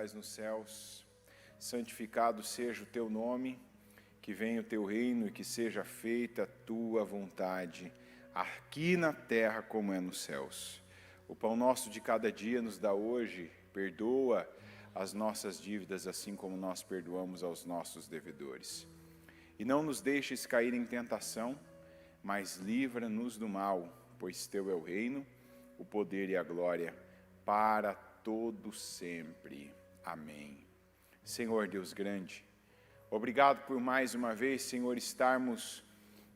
estás nos céus, santificado seja o teu nome, que venha o teu reino e que seja feita a tua vontade, aqui na terra como é nos céus. O pão nosso de cada dia nos dá hoje, perdoa as nossas dívidas, assim como nós perdoamos aos nossos devedores. E não nos deixes cair em tentação, mas livra-nos do mal, pois teu é o reino, o poder e a glória, para todo sempre. Amém. Senhor Deus grande, obrigado por mais uma vez, Senhor, estarmos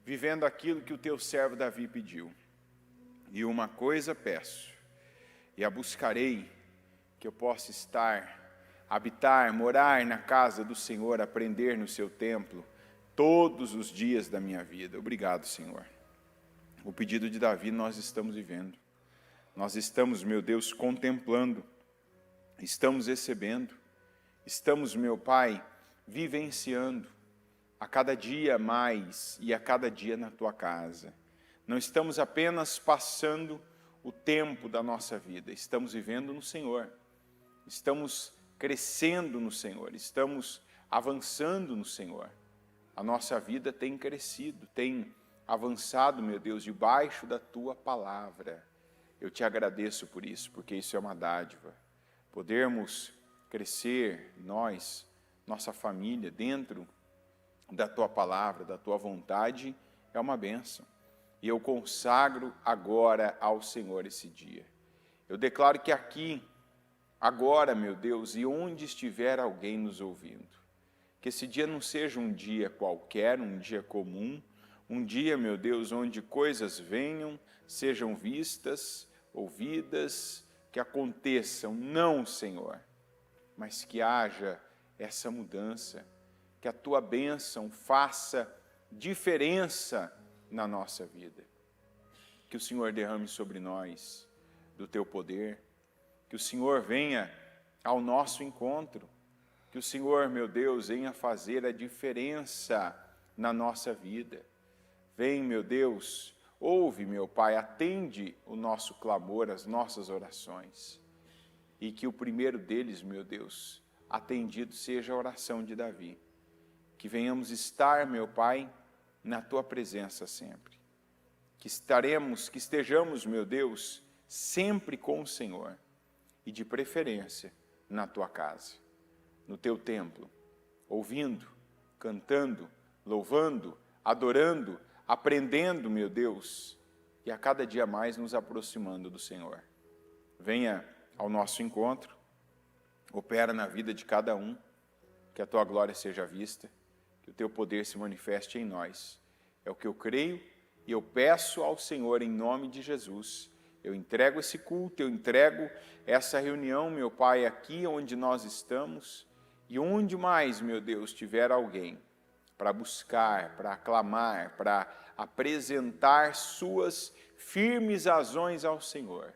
vivendo aquilo que o teu servo Davi pediu. E uma coisa peço, e a buscarei, que eu possa habitar, morar na casa do Senhor, aprender no seu templo, todos os dias da minha vida. Obrigado, Senhor. O pedido de Davi nós estamos vivendo. Nós estamos, meu Deus, contemplando, estamos recebendo, estamos, meu Pai, vivenciando a cada dia mais e a cada dia na Tua casa. Não estamos apenas passando o tempo da nossa vida, estamos vivendo no Senhor, estamos crescendo no Senhor, estamos avançando no Senhor. A nossa vida tem crescido, tem avançado, meu Deus, debaixo da Tua palavra. Eu te agradeço por isso, porque isso é uma dádiva. Podermos crescer, nós, nossa família, dentro da Tua palavra, da Tua vontade, é uma bênção. E eu consagro agora ao Senhor esse dia. Eu declaro que aqui, agora, meu Deus, e onde estiver alguém nos ouvindo, que esse dia não seja um dia qualquer, um dia comum, um dia, meu Deus, onde coisas venham, sejam vistas, ouvidas, que aconteçam, não, Senhor, mas que haja essa mudança, que a Tua bênção faça diferença na nossa vida. Que o Senhor derrame sobre nós do Teu poder, que o Senhor venha ao nosso encontro, que o Senhor, meu Deus, venha fazer a diferença na nossa vida. Vem, meu Deus, ouve, meu Pai, atende o nosso clamor, as nossas orações. E que o primeiro deles, meu Deus, atendido seja a oração de Davi. Que venhamos estar, meu Pai, na Tua presença sempre. Que estejamos, meu Deus, sempre com o Senhor. E de preferência, na Tua casa, no Teu templo, ouvindo, cantando, louvando, adorando, aprendendo, meu Deus, e a cada dia mais nos aproximando do Senhor. Venha ao nosso encontro, opera na vida de cada um, que a Tua glória seja vista, que o Teu poder se manifeste em nós. É o que eu creio e eu peço ao Senhor em nome de Jesus. Eu entrego esse culto, eu entrego essa reunião, meu Pai, aqui onde nós estamos, e onde mais, meu Deus, tiver alguém para buscar, para aclamar, para apresentar suas firmes razões ao Senhor.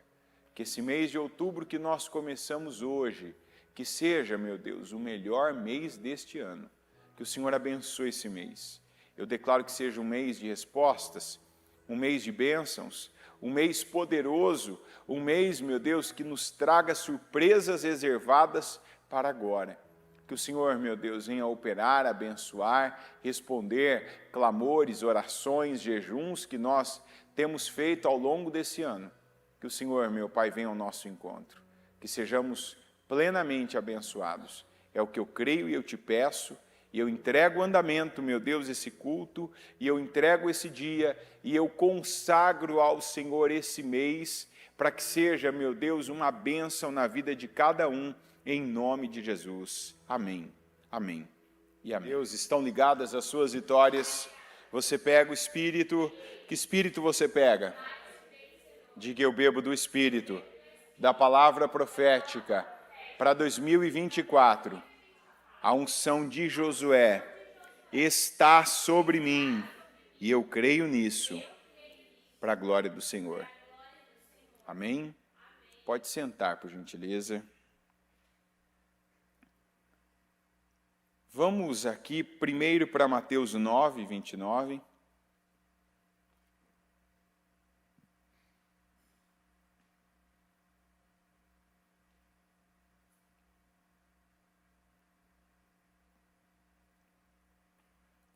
Que esse mês de outubro que nós começamos hoje, que seja, meu Deus, o melhor mês deste ano. Que o Senhor abençoe esse mês. Eu declaro que seja um mês de respostas, um mês de bênçãos, um mês poderoso, um mês, meu Deus, que nos traga surpresas reservadas para agora. Que o Senhor, meu Deus, venha operar, abençoar, responder clamores, orações, jejuns que nós temos feito ao longo desse ano. Que o Senhor, meu Pai, venha ao nosso encontro. Que sejamos plenamente abençoados. É o que eu creio e eu te peço. E eu entrego o andamento, meu Deus, esse culto, e eu entrego esse dia, e eu consagro ao Senhor esse mês, para que seja, meu Deus, uma bênção na vida de cada um, em nome de Jesus. Amém. Amém. E amém. Deus, estão ligadas as suas vitórias. Você pega o Espírito. Que Espírito você pega? Diga: eu bebo do Espírito, da palavra profética, para 2024. A unção de Josué está sobre mim, e eu creio nisso, para a glória do Senhor. Amém? Pode sentar, por gentileza. Vamos aqui primeiro para Mateus 9, 29.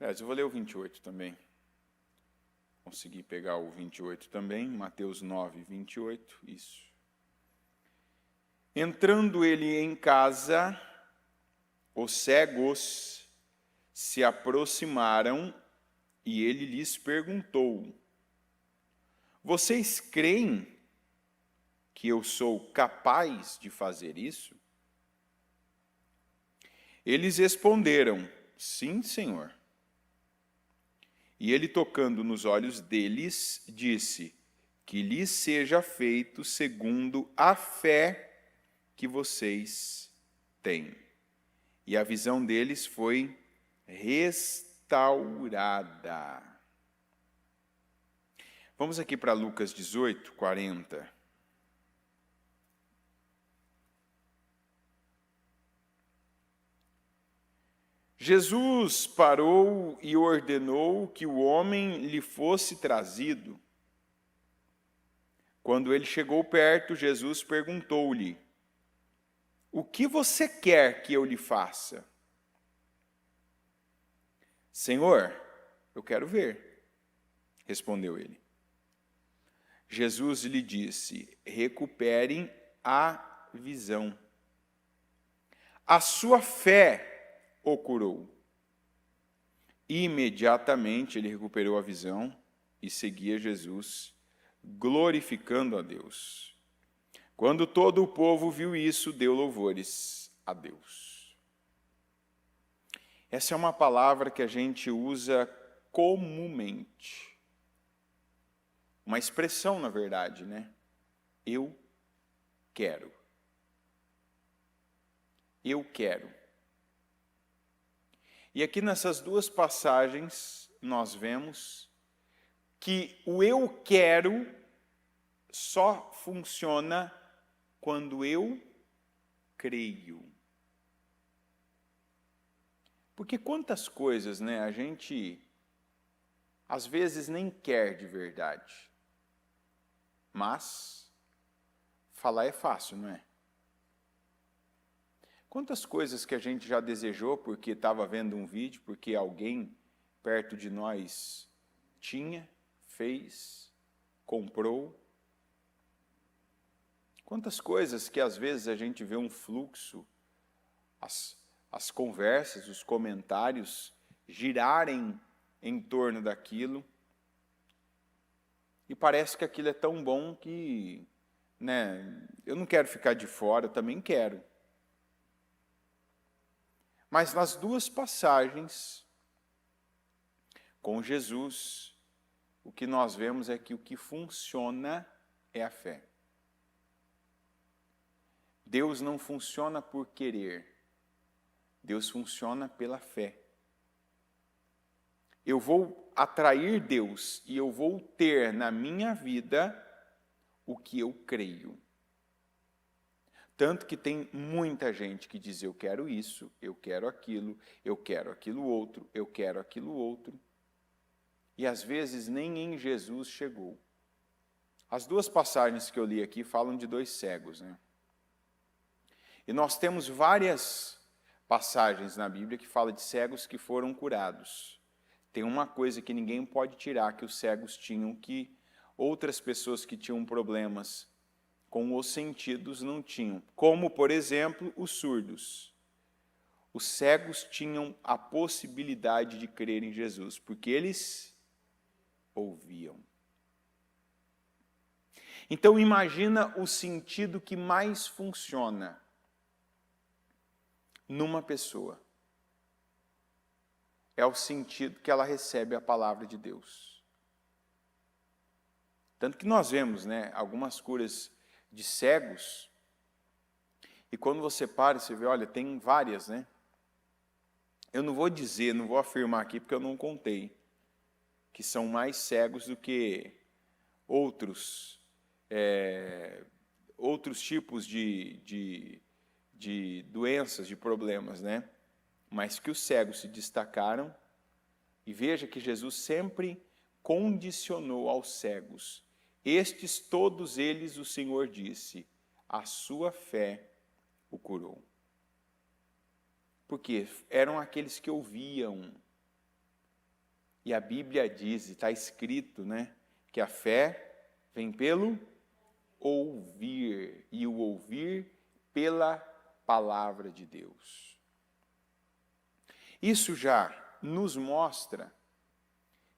Aliás, eu vou ler o 28 também. Consegui pegar o 28 também, Mateus 9, 28, isso. Entrando ele em casa, os cegos se aproximaram e ele lhes perguntou: vocês creem que eu sou capaz de fazer isso? Eles responderam: sim, Senhor. E ele, tocando nos olhos deles, disse: que lhes seja feito segundo a fé que vocês têm. E a visão deles foi restaurada. Vamos aqui para Lucas 18, 40. Jesus parou e ordenou que o homem lhe fosse trazido. Quando ele chegou perto, Jesus perguntou-lhe: o que você quer que eu lhe faça? Senhor, eu quero ver, respondeu ele. Jesus lhe disse: recuperem a visão. A sua fé o curou. Imediatamente ele recuperou a visão e seguia Jesus, glorificando a Deus. Quando todo o povo viu isso, deu louvores a Deus. Essa é uma palavra que a gente usa comumente. Uma expressão, na verdade, né? Eu quero. Eu quero. E aqui nessas duas passagens, nós vemos que o eu quero só funciona quando eu creio. Porque quantas coisas, né, a gente às vezes nem quer de verdade. Mas falar é fácil, não é? Quantas coisas que a gente já desejou porque estava vendo um vídeo, porque alguém perto de nós tinha, fez, comprou. Quantas coisas que às vezes a gente vê um fluxo, as conversas, os comentários girarem em torno daquilo, e parece que aquilo é tão bom que, né, eu não quero ficar de fora, eu também quero. Mas nas duas passagens, com Jesus, o que nós vemos é que o que funciona é a fé. Deus não funciona por querer, Deus funciona pela fé. Eu vou atrair Deus e eu vou ter na minha vida o que eu creio. Tanto que tem muita gente que diz: eu quero isso, eu quero aquilo outro, eu quero aquilo outro. E às vezes nem em Jesus chegou. As duas passagens que eu li aqui falam de dois cegos, né? E nós temos várias passagens na Bíblia que falam de cegos que foram curados. Tem uma coisa que ninguém pode tirar que os cegos tinham, que outras pessoas que tinham problemas com os sentidos não tinham, como, por exemplo, os surdos. Os cegos tinham a possibilidade de crer em Jesus, porque eles ouviam. Então, imagina o sentido que mais funciona numa pessoa. É o sentido que ela recebe a palavra de Deus. Tanto que nós vemos, né, algumas curas de cegos, e quando você para, você vê, olha, tem várias, né? Eu não vou dizer, não vou afirmar aqui, porque eu não contei, que são mais cegos do que outros tipos de doenças, de problemas, né? Mas que os cegos se destacaram, e veja que Jesus sempre condicionou aos cegos. Estes, todos eles, o Senhor disse: a sua fé o curou. Porque eram aqueles que ouviam. E a Bíblia diz, está escrito, né, que a fé vem pelo ouvir, e o ouvir pela palavra de Deus. Isso já nos mostra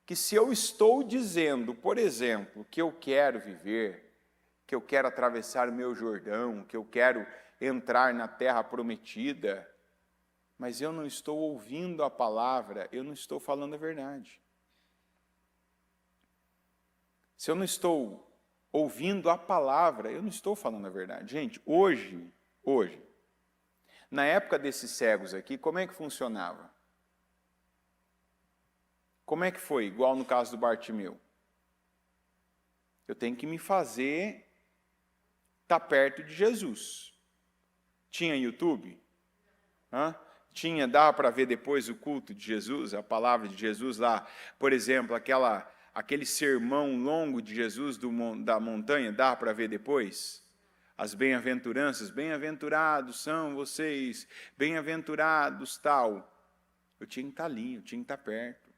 que se eu estou dizendo, por exemplo, que eu quero viver, que eu quero atravessar o meu Jordão, que eu quero entrar na terra prometida, mas eu não estou ouvindo a palavra, eu não estou falando a verdade. Se eu não estou ouvindo a palavra, eu não estou falando a verdade. Gente, hoje, na época desses cegos aqui, como é que funcionava? Como é que foi? Igual no caso do Bartimeu. Eu tenho que me fazer estar perto de Jesus. Tinha YouTube? Dava para ver depois o culto de Jesus, a palavra de Jesus lá, por exemplo, aquele sermão longo de Jesus da montanha, dá para ver depois? As bem-aventuranças, bem-aventurados são vocês, bem-aventurados tal. Eu tinha que estar ali, eu tinha que estar perto.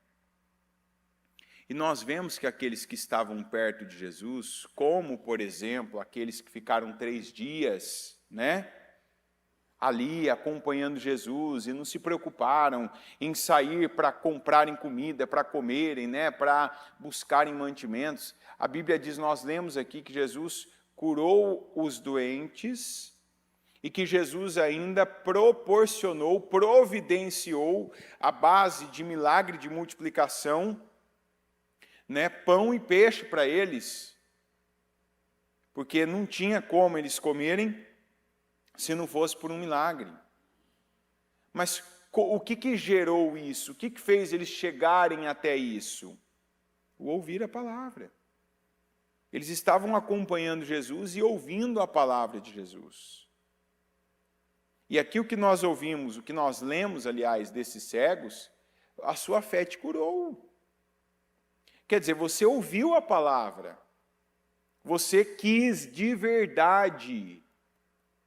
E nós vemos que aqueles que estavam perto de Jesus, como, por exemplo, aqueles que ficaram 3 dias, né, ali acompanhando Jesus e não se preocuparam em sair para comprarem comida, para comerem, né, para buscarem mantimentos. A Bíblia diz, nós lemos aqui que Jesus curou os doentes e que Jesus ainda providenciou a base de milagre de multiplicação, né, pão e peixe para eles, porque não tinha como eles comerem se não fosse por um milagre. Mas o que gerou isso? O que fez eles chegarem até isso? O ouvir a palavra. Eles estavam acompanhando Jesus e ouvindo a palavra de Jesus. E aqui o que nós ouvimos, o que nós lemos, aliás, desses cegos, a sua fé te curou. Quer dizer, você ouviu a palavra, você quis de verdade.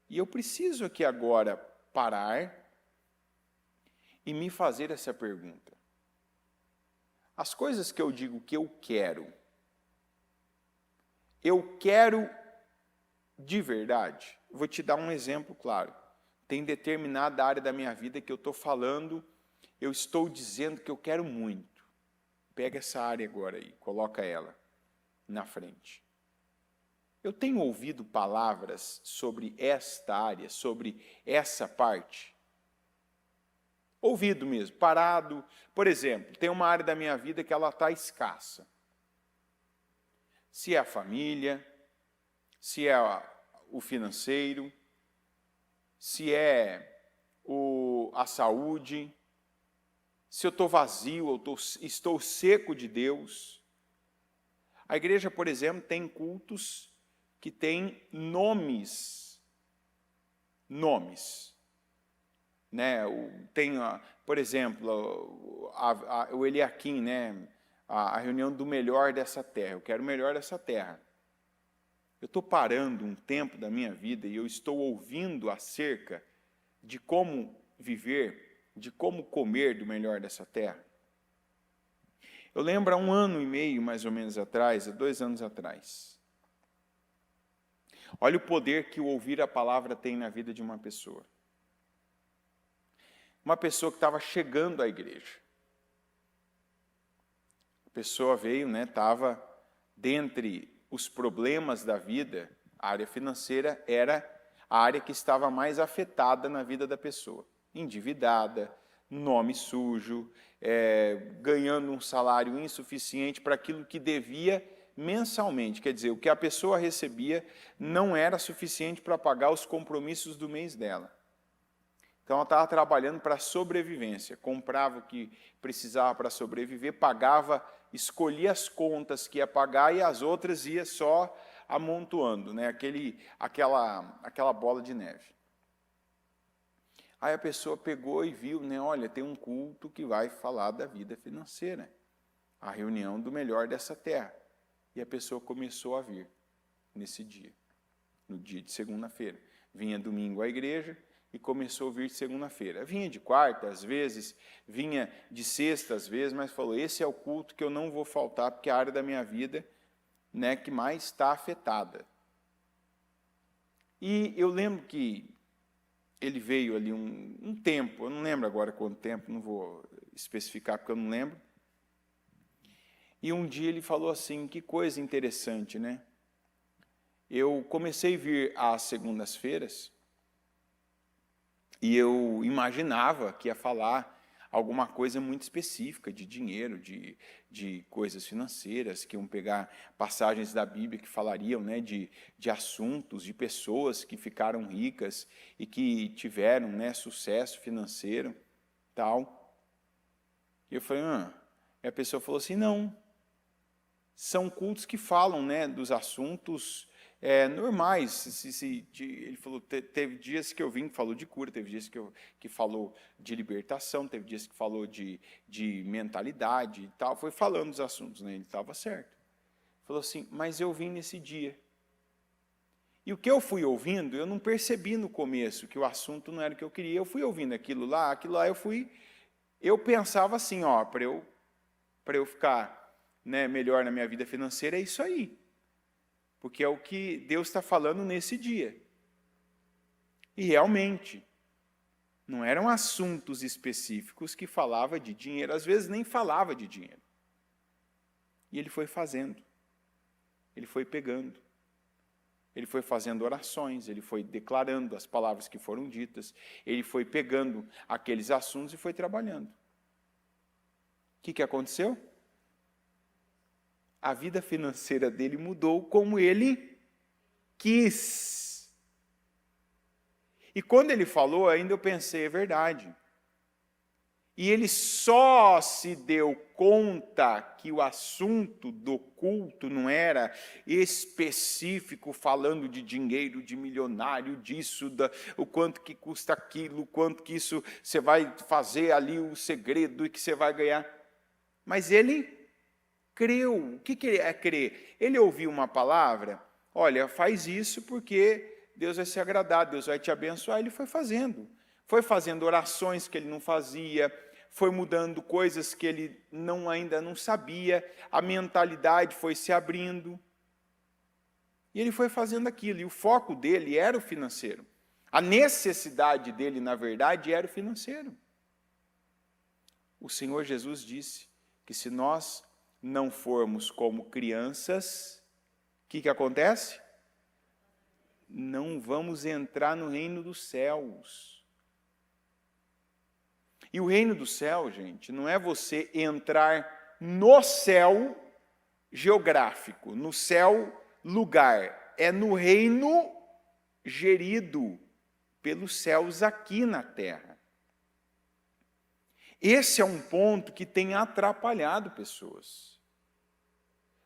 E eu preciso aqui agora parar e me fazer essa pergunta. As coisas que eu digo que eu quero de verdade? Vou te dar um exemplo claro. Tem determinada área da minha vida que eu estou falando, eu estou dizendo que eu quero muito. Pega essa área agora aí, coloca ela na frente. Eu tenho ouvido palavras sobre esta área, sobre essa parte? Ouvido mesmo, parado. Por exemplo, tem uma área da minha vida que ela está escassa. Se é a família, se é o financeiro, se é a saúde, se eu estou vazio, eu estou seco de Deus. A igreja, por exemplo, tem cultos que têm nomes. Né? Tem, por exemplo, o Eliakim, né? A reunião do melhor dessa terra. Eu quero o melhor dessa terra. Eu estou parando um tempo da minha vida e eu estou ouvindo acerca de como viver, de como comer do melhor dessa terra. Eu lembro há 1 ano e meio, mais ou menos atrás, há 2 anos atrás. Olha o poder que o ouvir a palavra tem na vida de uma pessoa. Uma pessoa que estava chegando à igreja. A pessoa veio, né, estava dentre os problemas da vida, a área financeira era a área que estava mais afetada na vida da pessoa. Endividada, nome sujo, ganhando um salário insuficiente para aquilo que devia mensalmente. Quer dizer, o que a pessoa recebia não era suficiente para pagar os compromissos do mês dela. Então, ela estava trabalhando para a sobrevivência, comprava o que precisava para sobreviver, pagava, escolhia as contas que ia pagar e as outras ia só amontoando, né? Aquela bola de neve. Aí a pessoa pegou e viu, né? Olha, tem um culto que vai falar da vida financeira, a reunião do melhor dessa terra. E a pessoa começou a vir nesse dia, no dia de segunda-feira. Vinha domingo à igreja, e começou a vir de segunda-feira. Vinha de quarta, às vezes, vinha de sexta, às vezes, mas falou, esse é o culto que eu não vou faltar, porque é a área da minha vida, né, que mais está afetada. E eu lembro que ele veio ali um tempo, eu não lembro agora quanto tempo, não vou especificar porque eu não lembro. E um dia ele falou assim, que coisa interessante, né? Eu comecei a vir às segundas-feiras e eu imaginava que ia falar alguma coisa muito específica de dinheiro, de coisas financeiras, que iam pegar passagens da Bíblia que falariam, né, de assuntos, de pessoas que ficaram ricas e que tiveram, né, sucesso financeiro, tal. E eu falei, E a pessoa falou assim, não, são cultos que falam, né, dos assuntos normais. Ele falou, teve dias que eu vim que falou de cura, teve dias que falou de libertação, teve dias que falou de mentalidade e tal, foi falando dos assuntos, né? Ele estava certo. Falou assim, mas eu vim nesse dia. E o que eu fui ouvindo, eu não percebi no começo que o assunto não era o que eu queria, eu fui ouvindo aquilo lá eu pensava assim, para eu ficar, né, melhor na minha vida financeira, é isso aí. Porque é o que Deus está falando nesse dia. E realmente, não eram assuntos específicos que falava de dinheiro, às vezes nem falava de dinheiro. E ele foi fazendo, ele foi pegando, ele foi fazendo orações, ele foi declarando as palavras que foram ditas, ele foi pegando aqueles assuntos e foi trabalhando. O que aconteceu? A vida financeira dele mudou como ele quis. E quando ele falou, ainda eu pensei, é verdade. E ele só se deu conta que o assunto do culto não era específico, falando de dinheiro, de milionário, disso, o quanto que custa aquilo, o quanto que isso você vai fazer ali, o segredo e que você vai ganhar. Mas ele creu. O que é crer? Ele ouviu uma palavra, olha, faz isso porque Deus vai se agradar, Deus vai te abençoar. Ele foi fazendo orações que ele não fazia, foi mudando coisas que ele ainda não sabia, a mentalidade foi se abrindo. E ele foi fazendo aquilo, e o foco dele era o financeiro. A necessidade dele, na verdade, era o financeiro. O Senhor Jesus disse que se nós não formos como crianças, o que acontece? Não vamos entrar no reino dos céus. E o reino do céu, gente, não é você entrar no céu geográfico, no céu lugar, é no reino gerido pelos céus aqui na terra. Esse é um ponto que tem atrapalhado pessoas.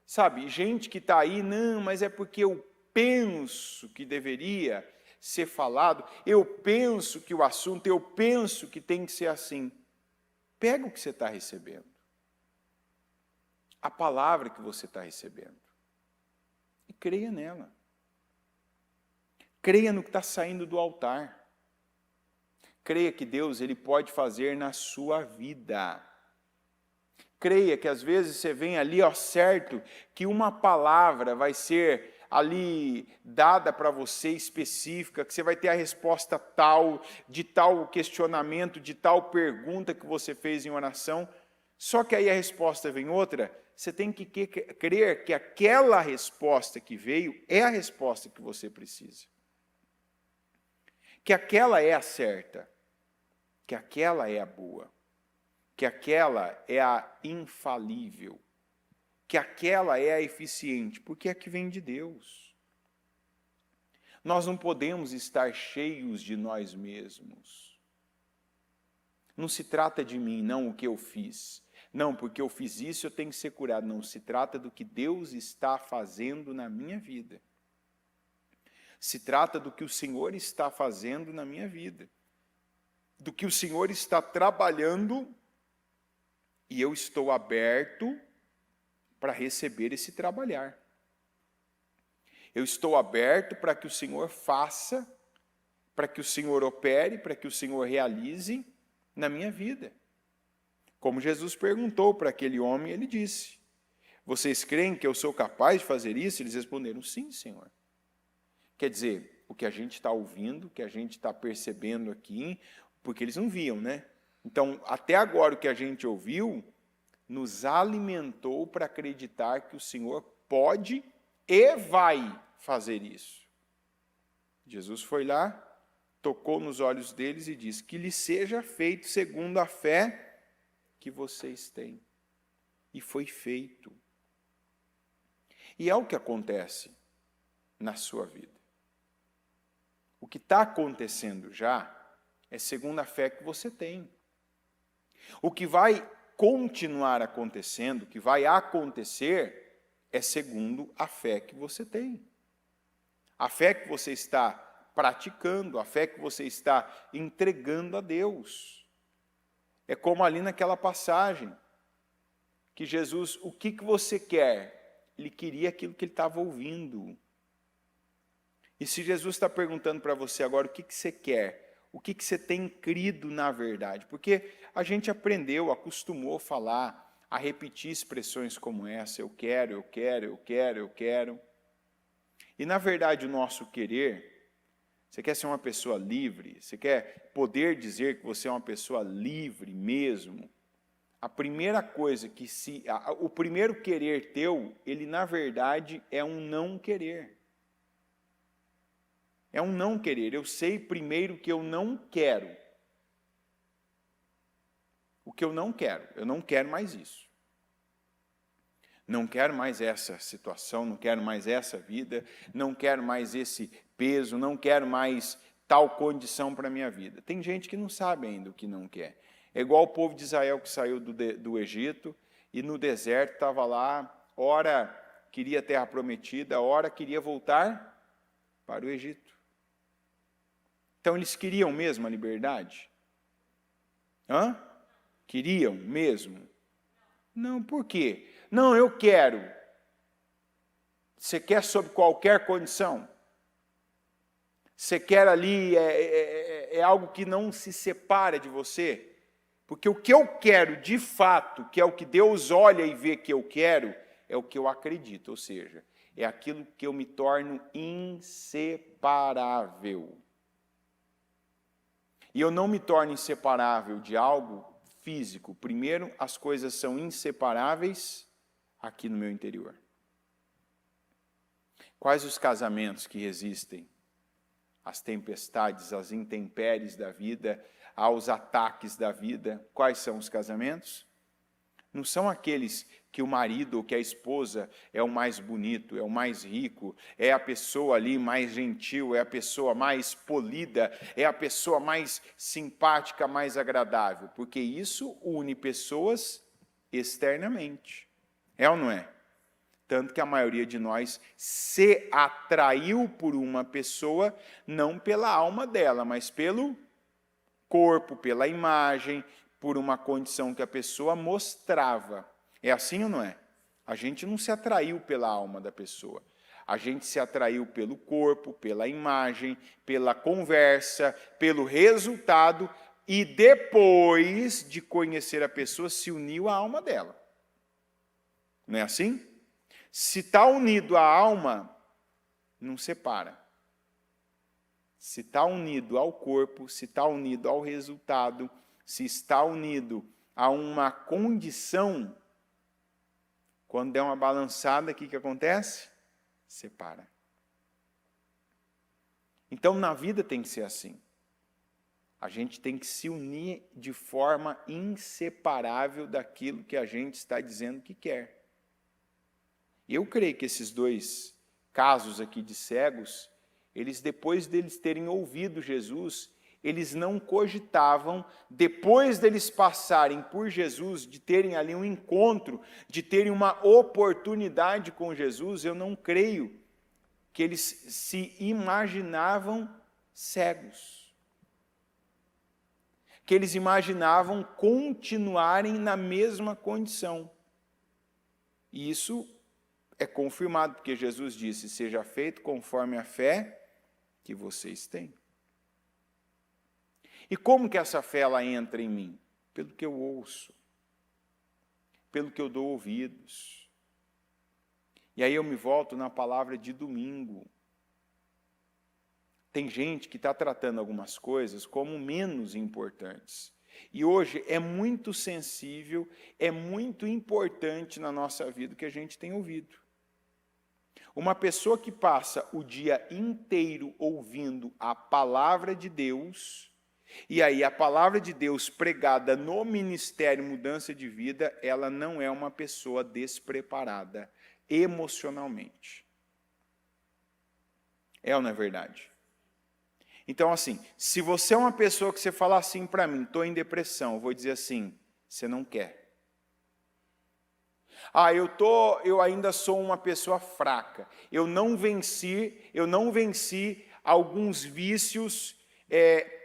Sabe, gente que está aí, não, mas é porque eu penso que deveria ser falado, eu penso que o assunto, eu penso que tem que ser assim. Pega o que você está recebendo, a palavra que você está recebendo, e creia nela. Creia no que está saindo do altar. Creia que Deus ele pode fazer na sua vida. Creia que às vezes você vem ali, certo, que uma palavra vai ser ali dada para você específica, que você vai ter a resposta tal, de tal questionamento, de tal pergunta que você fez em oração, só que aí a resposta vem outra, você tem que crer que aquela resposta que veio é a resposta que você precisa. Que aquela é a certa, que aquela é a boa, que aquela é a infalível, que aquela é a eficiente, porque é a que vem de Deus. Nós não podemos estar cheios de nós mesmos. Não se trata de mim, não o que eu fiz. Não, porque eu fiz isso, eu tenho que ser curado. Não, se trata do que Deus está fazendo na minha vida. Se trata do que o Senhor está fazendo na minha vida. Do que o Senhor está trabalhando e eu estou aberto para receber esse trabalhar. Eu estou aberto para que o Senhor faça, para que o Senhor opere, para que o Senhor realize na minha vida. Como Jesus perguntou para aquele homem, ele disse: vocês creem que eu sou capaz de fazer isso? Eles responderam: sim, Senhor. Quer dizer, o que a gente está ouvindo, o que a gente está percebendo aqui, porque eles não viam, né? Então, até agora o que a gente ouviu nos alimentou para acreditar que o Senhor pode e vai fazer isso. Jesus foi lá, tocou nos olhos deles e disse: que lhe seja feito segundo a fé que vocês têm. E foi feito. E é o que acontece na sua vida. O que está acontecendo já é segundo a fé que você tem. O que vai continuar acontecendo, o que vai acontecer, é segundo a fé que você tem. A fé que você está praticando, a fé que você está entregando a Deus. É como ali naquela passagem, que Jesus, o que você quer? Ele queria aquilo que ele estava ouvindo. E se Jesus está perguntando para você agora o que você quer, o que você tem crido na verdade? Porque a gente aprendeu, acostumou a falar, a repetir expressões como essa: eu quero, eu quero, eu quero, eu quero. E na verdade o nosso querer, você quer ser uma pessoa livre, você quer poder dizer que você é uma pessoa livre mesmo, a primeira coisa o primeiro querer teu, ele na verdade é um não querer. É um não querer. Eu sei primeiro que eu não quero. O que eu não quero mais isso. Não quero mais essa situação, não quero mais essa vida, não quero mais esse peso, não quero mais tal condição para a minha vida. Tem gente que não sabe ainda o que não quer. É igual o povo de Israel que saiu do Egito e no deserto estava lá, ora queria a terra prometida, ora queria voltar para o Egito. Então eles queriam mesmo a liberdade? Queriam mesmo? Não, por quê? Não, eu quero. Você quer sob qualquer condição? Você quer ali, é algo que não se separa de você? Porque o que eu quero, de fato, que é o que Deus olha e vê que eu quero, é o que eu acredito, ou seja, é aquilo que eu me torno inseparável. E eu não me torno inseparável de algo físico. Primeiro, as coisas são inseparáveis aqui no meu interior. Quais os casamentos que resistem às tempestades, às intempéries da vida, aos ataques da vida? Quais são os casamentos? Não são aqueles que o marido ou que a esposa é o mais bonito, é o mais rico, é a pessoa ali mais gentil, é a pessoa mais polida, é a pessoa mais simpática, mais agradável, porque isso une pessoas externamente. É ou não é? Tanto que a maioria de nós se atraiu por uma pessoa, não pela alma dela, mas pelo corpo, pela imagem, por uma condição que a pessoa mostrava. É assim ou não é? A gente não se atraiu pela alma da pessoa. A gente se atraiu pelo corpo, pela imagem, pela conversa, pelo resultado, e depois de conhecer a pessoa, se uniu à alma dela. Não é assim? Se está unido à alma, não separa. Se está unido ao corpo, se está unido ao resultado, se está unido a uma condição, quando der uma balançada, o que acontece? Separa. Então, na vida tem que ser assim. A gente tem que se unir de forma inseparável daquilo que a gente está dizendo que quer. Eu creio que esses dois casos aqui de cegos, eles, depois deles terem ouvido Jesus, eles não cogitavam, depois deles passarem por Jesus, de terem ali um encontro, de terem uma oportunidade com Jesus, eu não creio que eles se imaginavam cegos. Que eles imaginavam continuarem na mesma condição. E isso é confirmado, porque Jesus disse: seja feito conforme a fé que vocês têm. E como que essa fé ela entra em mim? Pelo que eu ouço, pelo que eu dou ouvidos. E aí eu me volto na palavra de domingo. Tem gente que está tratando algumas coisas como menos importantes. E hoje é muito sensível, é muito importante na nossa vida o que a gente tem ouvido. Uma pessoa que passa o dia inteiro ouvindo a palavra de Deus, e aí a palavra de Deus pregada no ministério Mudança de Vida, ela não é uma pessoa despreparada emocionalmente. É ou não é verdade? Então, assim, se você é uma pessoa que você fala assim para mim, estou em depressão, eu vou dizer assim, você não quer. Ah, eu ainda sou uma pessoa fraca. Eu não venci alguns vícios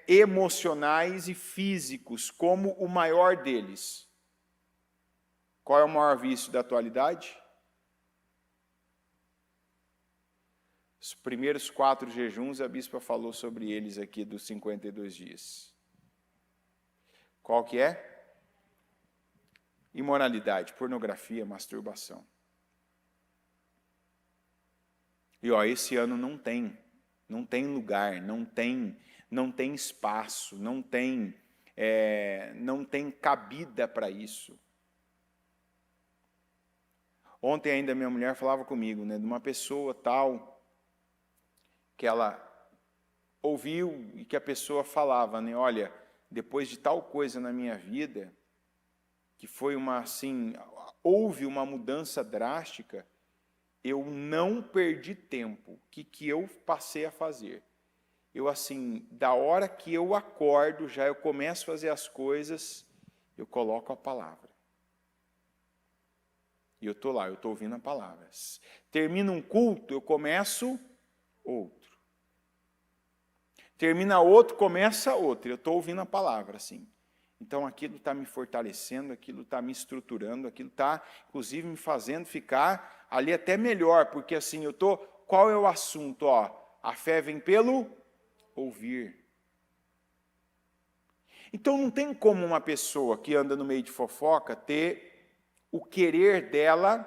emocionais e físicos, como o maior deles. Qual é o maior vício da atualidade? Os primeiros 4 jejuns, a bispa falou sobre eles aqui dos 52 dias. Qual que é? Imoralidade, pornografia, masturbação. E esse ano não tem lugar, não tem espaço, não tem cabida para isso. Ontem ainda minha mulher falava comigo, de uma pessoa tal, que ela ouviu e que a pessoa falava, olha, depois de tal coisa na minha vida, que foi houve uma mudança drástica, eu não perdi tempo. O que eu passei a fazer? Eu, da hora que eu acordo, eu começo a fazer as coisas, eu coloco a palavra. E eu estou lá, eu estou ouvindo a palavra. Termina um culto, eu começo outro. Termina outro, começa outro. Eu estou ouvindo a palavra, Então, aquilo está me fortalecendo, aquilo está me estruturando, aquilo está, inclusive, me fazendo ficar ali até melhor, porque qual é o assunto? A fé vem pelo ouvir. Então, não tem como uma pessoa que anda no meio de fofoca ter o querer dela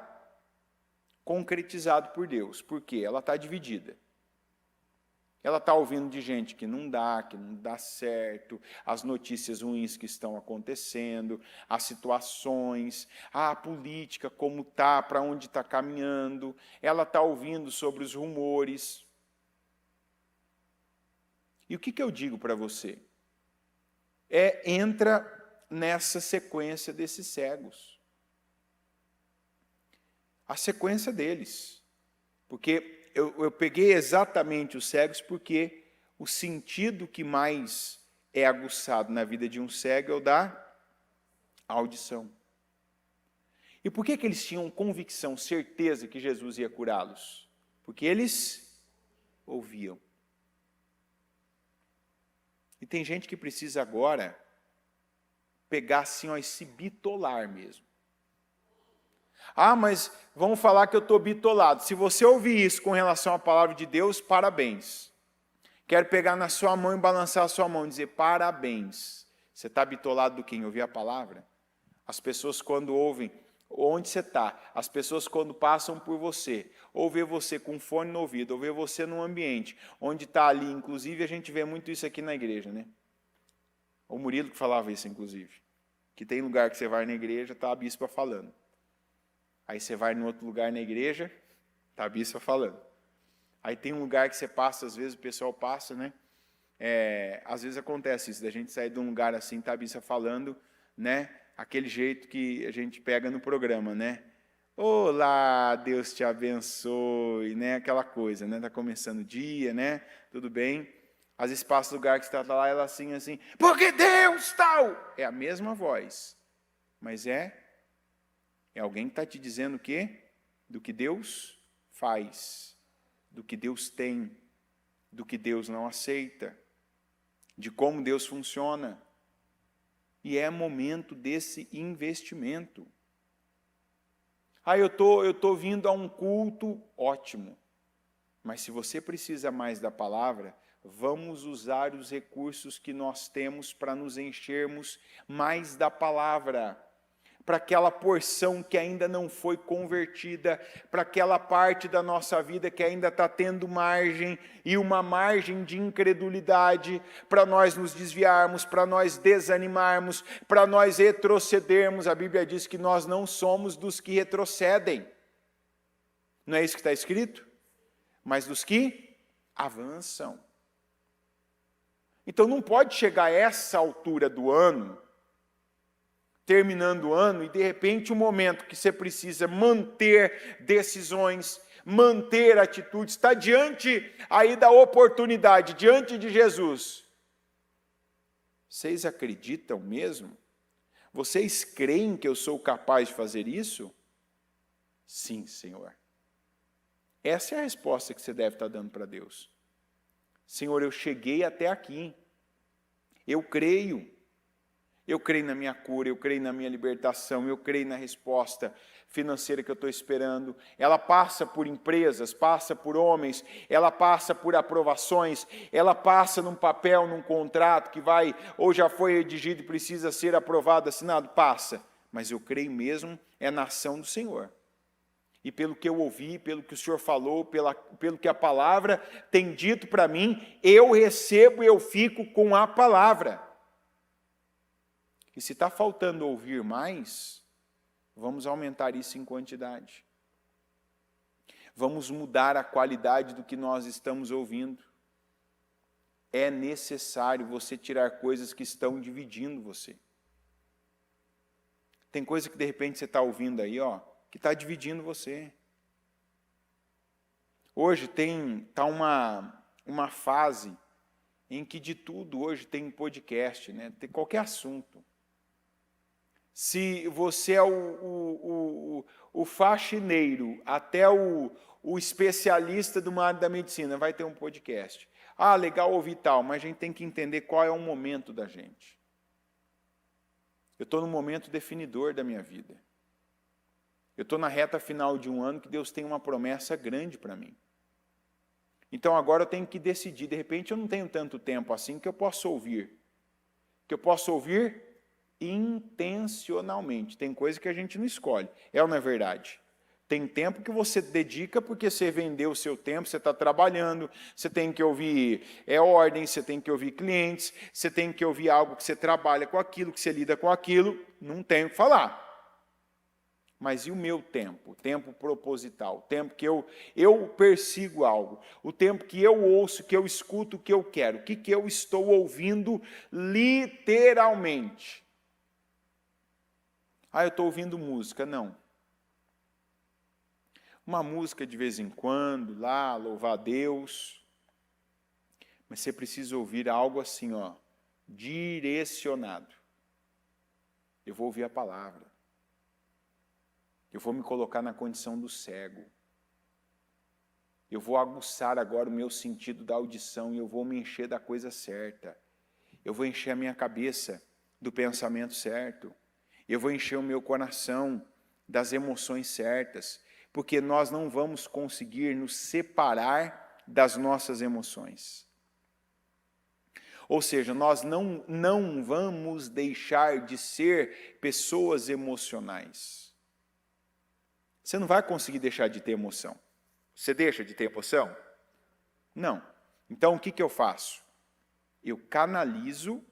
concretizado por Deus, porque ela está dividida. Ela está ouvindo de gente que não dá certo, as notícias ruins que estão acontecendo, as situações, a política como está, para onde está caminhando. Ela está ouvindo sobre os rumores. E o que eu digo para você? Entra nessa sequência desses cegos. A sequência deles. Porque eu peguei exatamente os cegos porque o sentido que mais é aguçado na vida de um cego é o da audição. E por que eles tinham convicção, certeza que Jesus ia curá-los? Porque eles ouviam. E tem gente que precisa agora pegar esse bitolar mesmo. Ah, mas vamos falar que eu estou bitolado. Se você ouvir isso com relação à palavra de Deus, parabéns. Quero pegar na sua mão e balançar a sua mão e dizer parabéns. Você está bitolado do quê? Em ouvir a palavra? As pessoas quando ouvem, onde você está? As pessoas quando passam por você, ou vê você com fone no ouvido, ou vê você num ambiente onde está ali, inclusive a gente vê muito isso aqui na igreja, O Murilo que falava isso, inclusive. Que tem lugar que você vai na igreja, está a bispa falando. Aí você vai em outro lugar na igreja, está a bispa falando. Aí tem um lugar que você passa, às vezes o pessoal passa, às vezes acontece isso, da gente sair de um lugar assim, está a bispa falando, aquele jeito que a gente pega no programa, Olá, Deus te abençoe, aquela coisa, Está começando o dia, Tudo bem? Às vezes passa o lugar que você está lá, ela assim, porque Deus tal! É a mesma voz, mas é alguém que está te dizendo o quê? Do que Deus faz, do que Deus tem, do que Deus não aceita, de como Deus funciona. E é momento desse investimento. Eu tô vindo a um culto, ótimo. Mas se você precisa mais da palavra, vamos usar os recursos que nós temos para nos enchermos mais da palavra, para aquela porção que ainda não foi convertida, para aquela parte da nossa vida que ainda está tendo margem, e uma margem de incredulidade, para nós nos desviarmos, para nós desanimarmos, para nós retrocedermos. A Bíblia diz que nós não somos dos que retrocedem. Não é isso que está escrito? Mas dos que avançam. Então não pode chegar a essa altura do ano, terminando o ano, e de repente um momento que você precisa manter decisões, manter atitudes, está diante aí da oportunidade, diante de Jesus. Vocês acreditam mesmo? Vocês creem que eu sou capaz de fazer isso? Sim, Senhor. Essa é a resposta que você deve estar dando para Deus. Senhor, eu cheguei até aqui. Eu creio. Eu creio na minha cura, eu creio na minha libertação, eu creio na resposta financeira que eu estou esperando. Ela passa por empresas, passa por homens, ela passa por aprovações, ela passa num papel, num contrato que vai, ou já foi redigido e precisa ser aprovado, assinado, passa. Mas eu creio mesmo, é na ação do Senhor. E pelo que eu ouvi, pelo que o Senhor falou, pelo que a palavra tem dito para mim, eu recebo e eu fico com a palavra. E se está faltando ouvir mais, vamos aumentar isso em quantidade. Vamos mudar a qualidade do que nós estamos ouvindo. É necessário você tirar coisas que estão dividindo você. Tem coisa que de repente você está ouvindo aí, que está dividindo você. Hoje está uma fase em que de tudo hoje tem podcast, né? Tem qualquer assunto. Se você é o faxineiro, até o especialista de uma área da medicina, vai ter um podcast. Ah, legal ouvir tal, mas a gente tem que entender qual é o momento da gente. Eu estou no momento definidor da minha vida. Eu estou na reta final de um ano que Deus tem uma promessa grande para mim. Então agora eu tenho que decidir. De repente eu não tenho tanto tempo assim que eu posso ouvir. Que eu posso ouvir intencionalmente. Tem coisa que a gente não escolhe. É ou não é verdade? Tem tempo que você dedica porque você vendeu o seu tempo, você está trabalhando, você tem que ouvir ordem, você tem que ouvir clientes, você tem que ouvir algo que você trabalha com aquilo, que você lida com aquilo, não tenho o que falar. Mas e o meu tempo? O tempo proposital, o tempo que eu persigo algo, o tempo que eu ouço, que eu escuto o que eu quero, o que eu estou ouvindo literalmente. Eu estou ouvindo música. Não. Uma música de vez em quando, lá, louvar a Deus. Mas você precisa ouvir algo assim, direcionado. Eu vou ouvir a palavra. Eu vou me colocar na condição do cego. Eu vou aguçar agora o meu sentido da audição e eu vou me encher da coisa certa. Eu vou encher a minha cabeça do pensamento certo. Eu vou encher o meu coração das emoções certas, porque nós não vamos conseguir nos separar das nossas emoções. Ou seja, nós não vamos deixar de ser pessoas emocionais. Você não vai conseguir deixar de ter emoção. Você deixa de ter emoção? Não. Então, o que eu faço? Eu canalizo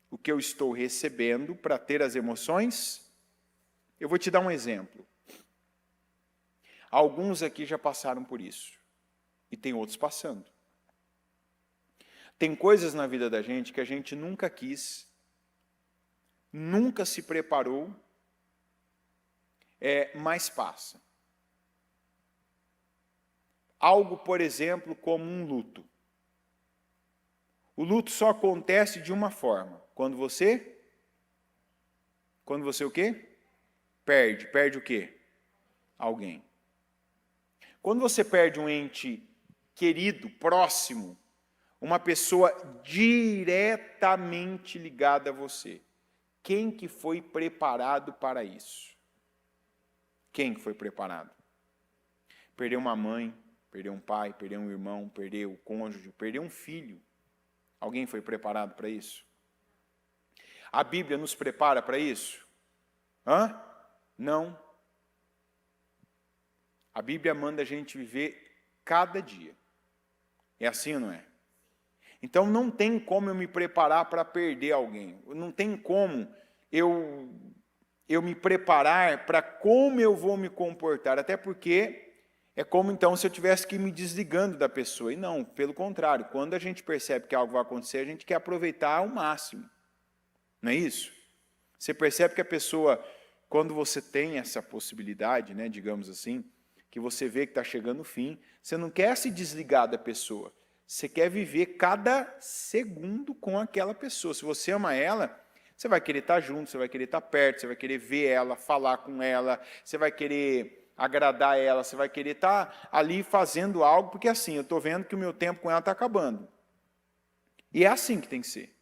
o que eu estou recebendo para ter as emoções. Eu vou te dar um exemplo. Alguns aqui já passaram por isso. E tem outros passando. Tem coisas na vida da gente que a gente nunca quis, nunca se preparou, mas passa. Algo, por exemplo, como um luto. O luto só acontece de uma forma. Quando você o quê? Perde. Perde o quê? Alguém. Quando você perde um ente querido, próximo, uma pessoa diretamente ligada a você, quem que foi preparado para isso? Quem foi preparado? Perdeu uma mãe, perdeu um pai, perdeu um irmão, perdeu o cônjuge, perdeu um filho. Alguém foi preparado para isso? A Bíblia nos prepara para isso? Hã? Não. A Bíblia manda a gente viver cada dia. É assim ou não é? Então não tem como eu me preparar para perder alguém. Não tem como eu me preparar para como eu vou me comportar. Até porque é como então se eu tivesse que ir me desligando da pessoa. E não, pelo contrário. Quando a gente percebe que algo vai acontecer, a gente quer aproveitar ao máximo. Não é isso? Você percebe que a pessoa, quando você tem essa possibilidade, né, digamos assim, que você vê que está chegando o fim, você não quer se desligar da pessoa. Você quer viver cada segundo com aquela pessoa. Se você ama ela, você vai querer estar junto, você vai querer estar perto, você vai querer ver ela, falar com ela, você vai querer agradar ela, você vai querer estar ali fazendo algo, porque assim, eu estou vendo que o meu tempo com ela está acabando. E é assim que tem que ser.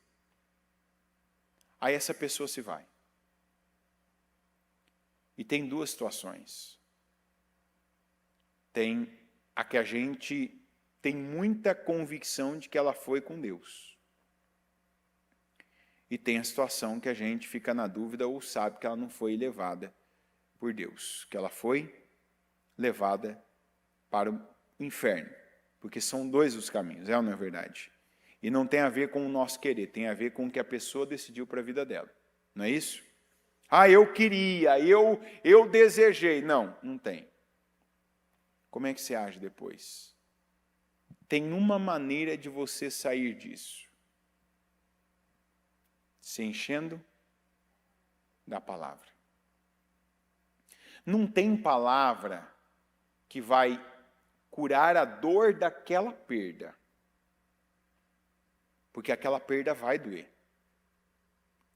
Aí essa pessoa se vai. E tem duas situações. Tem a que a gente tem muita convicção de que ela foi com Deus. E tem a situação que a gente fica na dúvida ou sabe que ela não foi levada por Deus, que ela foi levada para o inferno. Porque são dois os caminhos, é ou não é verdade? E não tem a ver com o nosso querer, tem a ver com o que a pessoa decidiu para a vida dela. Não é isso? Ah, eu queria, eu desejei. Não, não tem. Como é que você age depois? Tem uma maneira de você sair disso. Se enchendo da palavra. Não tem palavra que vai curar a dor daquela perda. Porque aquela perda vai doer.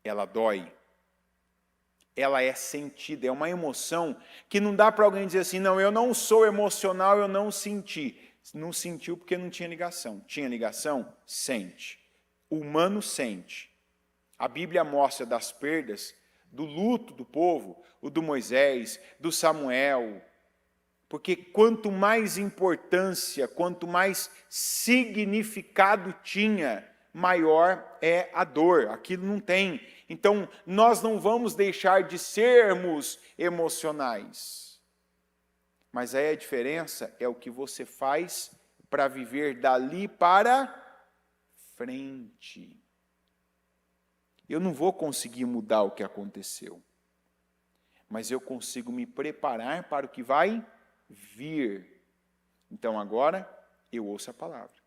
Ela dói. Ela é sentida, é uma emoção que não dá para alguém dizer assim, não, eu não sou emocional, eu não senti. Não sentiu porque não tinha ligação. Tinha ligação? Sente. O humano sente. A Bíblia mostra das perdas, do luto do povo, o do Moisés, do Samuel. Porque quanto mais importância, quanto mais significado tinha, maior é a dor. Aquilo não tem. Então, nós não vamos deixar de sermos emocionais. Mas aí a diferença é o que você faz para viver dali para frente. Eu não vou conseguir mudar o que aconteceu, mas eu consigo me preparar para o que vai vir. Então agora eu ouço a palavra.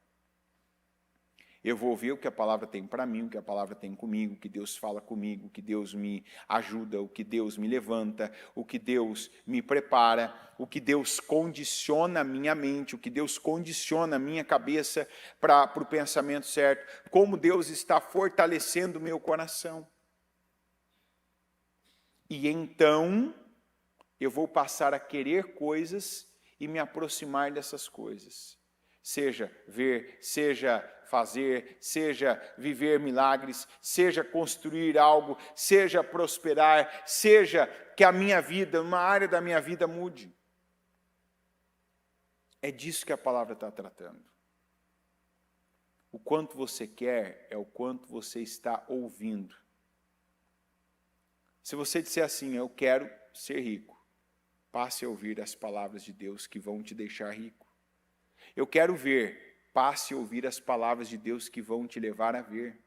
Eu vou ver o que a palavra tem para mim, o que a palavra tem comigo, o que Deus fala comigo, o que Deus me ajuda, o que Deus me levanta, o que Deus me prepara, o que Deus condiciona a minha mente, o que Deus condiciona a minha cabeça para o pensamento certo, como Deus está fortalecendo o meu coração. E então eu vou passar a querer coisas e me aproximar dessas coisas. Seja ver, seja fazer, seja viver milagres, seja construir algo, seja prosperar, seja que a minha vida, uma área da minha vida mude. É disso que a palavra está tratando. O quanto você quer é o quanto você está ouvindo. Se você disser assim, eu quero ser rico, passe a ouvir as palavras de Deus que vão te deixar rico. Eu quero ver, passe a ouvir as palavras de Deus que vão te levar a ver.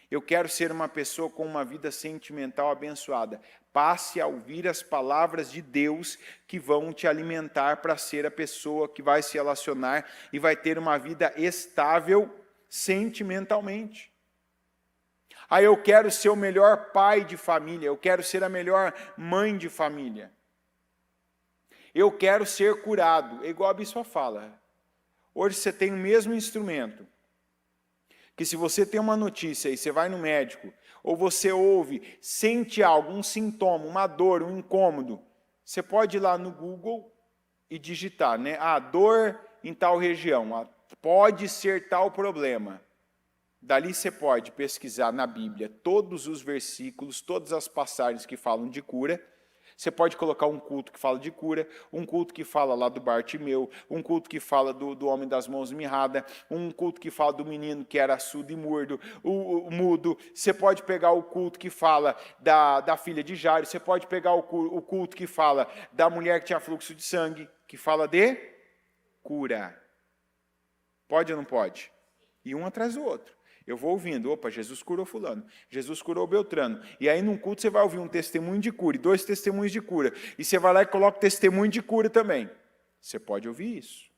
Eu quero ser uma pessoa com uma vida sentimental abençoada. Passe a ouvir as palavras de Deus que vão te alimentar para ser a pessoa que vai se relacionar e vai ter uma vida estável sentimentalmente. Aí eu quero ser o melhor pai de família, eu quero ser a melhor mãe de família. Eu quero ser curado, é igual a bispa fala. Hoje você tem o mesmo instrumento, que se você tem uma notícia e você vai no médico, ou você ouve, sente algo, um sintoma, uma dor, um incômodo, você pode ir lá no Google e digitar, né? Ah, dor em tal região, pode ser tal problema. Dali você pode pesquisar na Bíblia todos os versículos, todas as passagens que falam de cura. Você pode colocar um culto que fala de cura, um culto que fala lá do Bartimeu, um culto que fala do homem das mãos mirradas, um culto que fala do menino que era surdo e mudo, o mudo. Você pode pegar o culto que fala da filha de Jairo, você pode pegar o culto que fala da mulher que tinha fluxo de sangue, que fala de cura. Pode ou não pode? E um atrás do outro. Eu vou ouvindo, opa, Jesus curou fulano, Jesus curou Beltrano. E aí num culto você vai ouvir um testemunho de cura e 2 testemunhos de cura. E você vai lá e coloca testemunho de cura também. Você pode ouvir isso.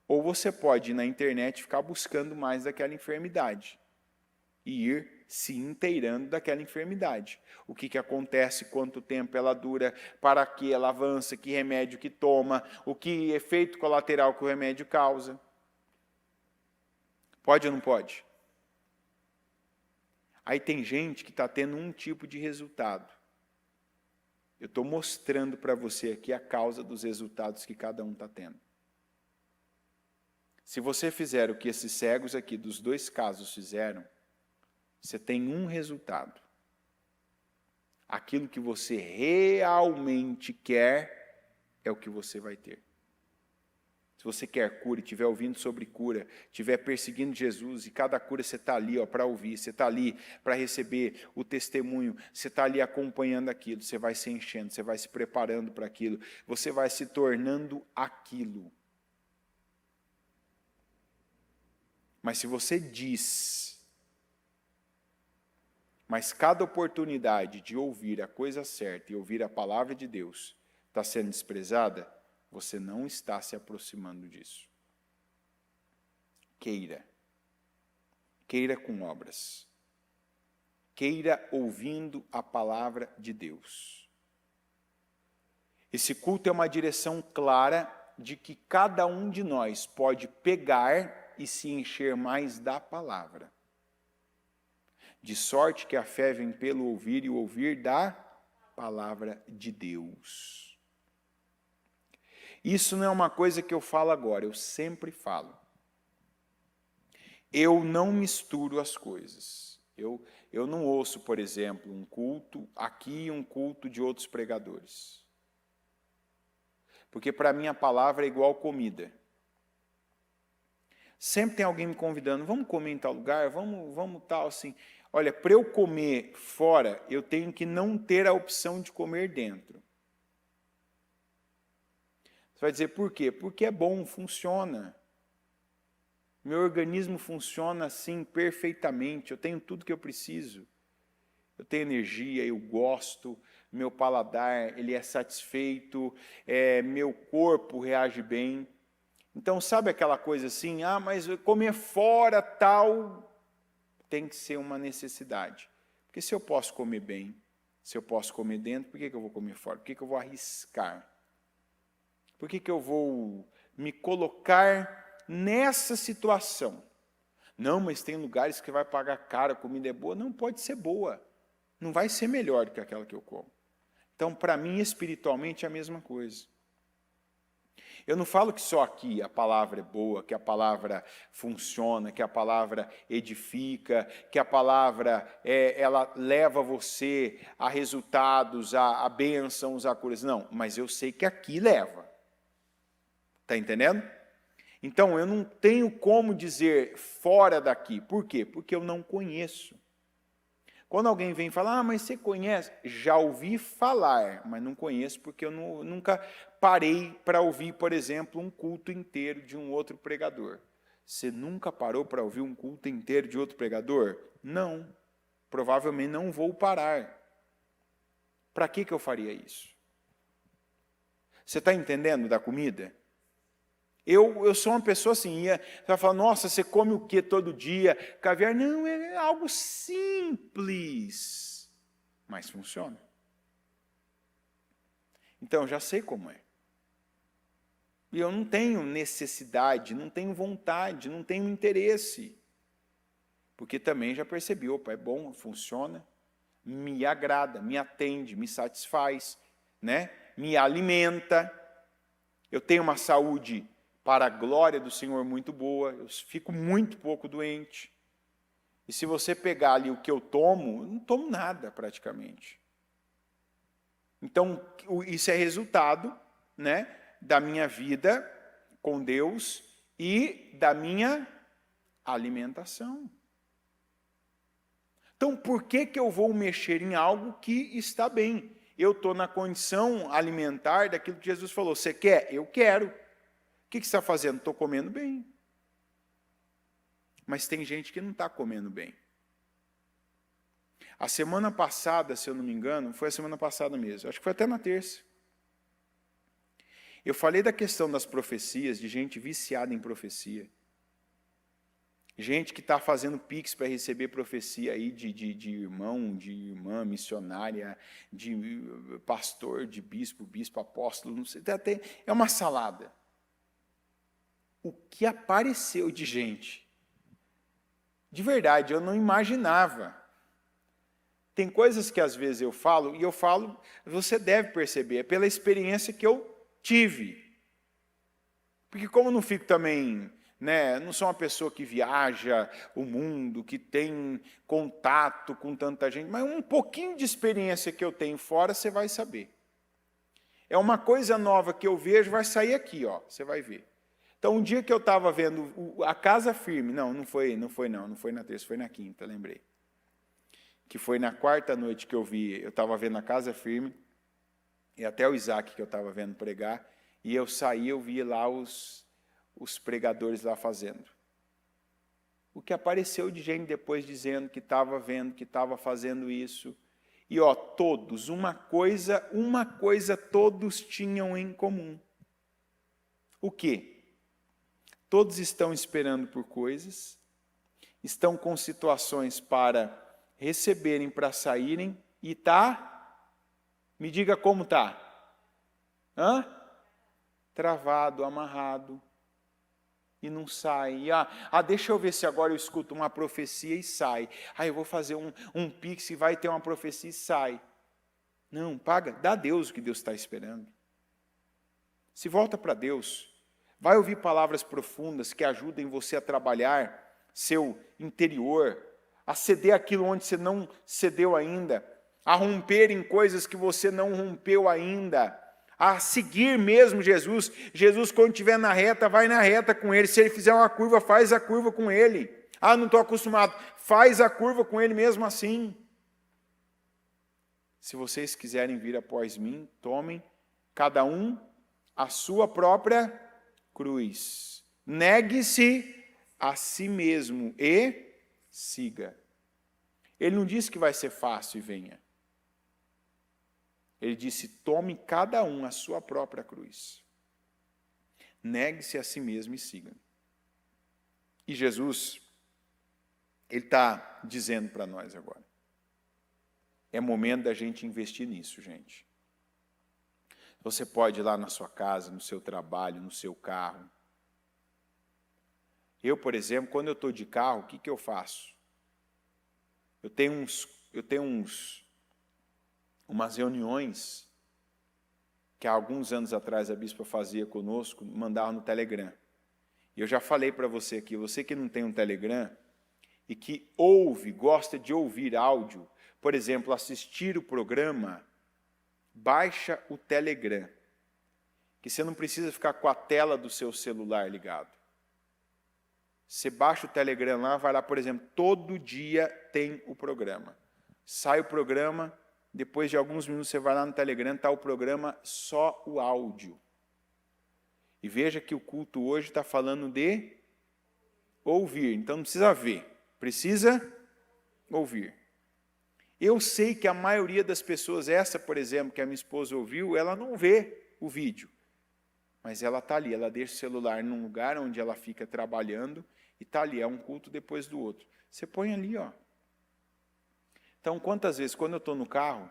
Ou você pode ir na internet ficar buscando mais daquela enfermidade. E ir se inteirando daquela enfermidade. O que acontece, quanto tempo ela dura, para que ela avança, que remédio que toma, o que efeito colateral que o remédio causa. Pode ou não pode? Aí tem gente que está tendo um tipo de resultado. Eu estou mostrando para você aqui a causa dos resultados que cada um está tendo. Se você fizer o que esses cegos aqui dos 2 casos fizeram, você tem um resultado. Aquilo que você realmente quer é o que você vai ter. Se você quer cura e estiver ouvindo sobre cura, estiver perseguindo Jesus, e cada cura você está ali para ouvir, você está ali para receber o testemunho, você está ali acompanhando aquilo, você vai se enchendo, você vai se preparando para aquilo, você vai se tornando aquilo. Mas se você diz, mas cada oportunidade de ouvir a coisa certa e ouvir a palavra de Deus está sendo desprezada, você não está se aproximando disso. Queira. Queira com obras. Queira ouvindo a palavra de Deus. Esse culto é uma direção clara de que cada um de nós pode pegar e se encher mais da palavra. De sorte que a fé vem pelo ouvir e o ouvir da palavra de Deus. Isso não é uma coisa que eu falo agora, eu sempre falo. Eu não misturo as coisas. Eu não ouço, por exemplo, um culto aqui e um culto de outros pregadores. Porque para mim a palavra é igual comida. Sempre tem alguém me convidando, vamos comer em tal lugar, vamos tal assim. Olha, para eu comer fora, eu tenho que não ter a opção de comer dentro. Você vai dizer, por quê? Porque é bom, funciona. Meu organismo funciona assim perfeitamente, eu tenho tudo que eu preciso. Eu tenho energia, eu gosto, meu paladar ele é satisfeito, meu corpo reage bem. Então, sabe aquela coisa assim, mas comer fora tal, tem que ser uma necessidade. Porque se eu posso comer bem, se eu posso comer dentro, por que eu vou comer fora? Por que eu vou arriscar? Por que eu vou me colocar nessa situação? Não, mas tem lugares que vai pagar caro, a comida é boa. Não, pode ser boa. Não vai ser melhor do que aquela que eu como. Então, para mim, espiritualmente, é a mesma coisa. Eu não falo que só aqui a palavra é boa, que a palavra funciona, que a palavra edifica, que a palavra ela leva você a resultados, a bênçãos, a curas. Não, mas eu sei que aqui leva. Está entendendo? Então, eu não tenho como dizer fora daqui. Por quê? Porque eu não conheço. Quando alguém vem falar, mas você conhece? Já ouvi falar, mas não conheço porque eu nunca parei para ouvir, por exemplo, um culto inteiro de um outro pregador. Você nunca parou para ouvir um culto inteiro de outro pregador? Não. Provavelmente não vou parar. Para que eu faria isso? Você está entendendo da comida? Eu sou uma pessoa assim, você vai falar, nossa, você come o que todo dia? Caviar? Não, é algo simples, mas funciona. Então, eu já sei como é. E eu não tenho necessidade, não tenho vontade, não tenho interesse. Porque também já percebi, opa, é bom, funciona, me agrada, me atende, me satisfaz, né? Me alimenta. Eu tenho uma saúde para a glória do Senhor muito boa, eu fico muito pouco doente. E se você pegar ali o que eu tomo não tomo nada praticamente. Então, isso é resultado, né, da minha vida com Deus e da minha alimentação. Então, por que eu vou mexer em algo que está bem? Eu estou na condição alimentar daquilo que Jesus falou. Você quer? Eu quero. O que você está fazendo? Estou comendo bem. Mas tem gente que não está comendo bem. A semana passada, se eu não me engano, foi a semana passada mesmo, acho que foi até na terça. Eu falei da questão das profecias, de gente viciada em profecia. Gente que está fazendo pix para receber profecia aí de irmão, de irmã, missionária, de pastor, de bispo, apóstolo, não sei, até, é uma salada. O que apareceu de gente? De verdade, eu não imaginava. Tem coisas que às vezes eu falo, e eu falo, você deve perceber, é pela experiência que eu tive. Porque como eu não fico também, né, não sou uma pessoa que viaja o mundo, que tem contato com tanta gente, mas um pouquinho de experiência que eu tenho fora, você vai saber. É uma coisa nova que eu vejo, vai sair aqui, ó, você vai ver. Então, um dia que eu estava vendo a Casa Firme, não foi na terça, foi na quinta, lembrei. Que foi na quarta noite que eu estava vendo a Casa Firme, e até o Isaac que eu estava vendo pregar, e eu saí, eu vi lá os pregadores lá fazendo. O que apareceu de gente depois dizendo que estava vendo, que estava fazendo isso. E ó, todos, uma coisa todos tinham em comum. O quê? Todos estão esperando por coisas, estão com situações para receberem, para saírem, e me diga como está. Travado, amarrado, e não sai. Deixa eu ver se agora eu escuto uma profecia e sai. Eu vou fazer um pix e vai ter uma profecia e sai. Não, paga, dá a Deus o que Deus está esperando. Se volta para Deus, vai ouvir palavras profundas que ajudem você a trabalhar seu interior, a ceder aquilo onde você não cedeu ainda, a romper em coisas que você não rompeu ainda, a seguir mesmo Jesus. Jesus, quando estiver na reta, vai na reta com Ele. Se Ele fizer uma curva, faz a curva com Ele. Não estou acostumado. Faz a curva com Ele mesmo assim. Se vocês quiserem vir após mim, tomem cada um a sua própria cruz. Negue-se a si mesmo e siga. Ele não disse que vai ser fácil e venha. Ele disse, tome cada um a sua própria cruz. Negue-se a si mesmo e siga. E Jesus, Ele está dizendo para nós agora. É momento da gente investir nisso, gente. Você pode ir lá na sua casa, no seu trabalho, no seu carro. Eu, por exemplo, quando eu estou de carro, o que eu faço? Eu tenho umas reuniões que há alguns anos atrás a bispa fazia conosco, mandava no Telegram. E eu já falei para você aqui, você que não tem um Telegram e que gosta de ouvir áudio, por exemplo, assistir o programa, baixa o Telegram, que você não precisa ficar com a tela do seu celular ligado. Você baixa o Telegram lá, vai lá, por exemplo, todo dia tem o programa. Sai o programa, depois de alguns minutos você vai lá no Telegram, está o programa, só o áudio. E veja que o culto hoje está falando de ouvir, então não precisa ver, precisa ouvir. Eu sei que a maioria das pessoas, essa, por exemplo, que a minha esposa ouviu, ela não vê o vídeo. Mas ela está ali, ela deixa o celular num lugar onde ela fica trabalhando e está ali, é um culto depois do outro. Você põe ali, ó. Então, quantas vezes, quando eu estou no carro,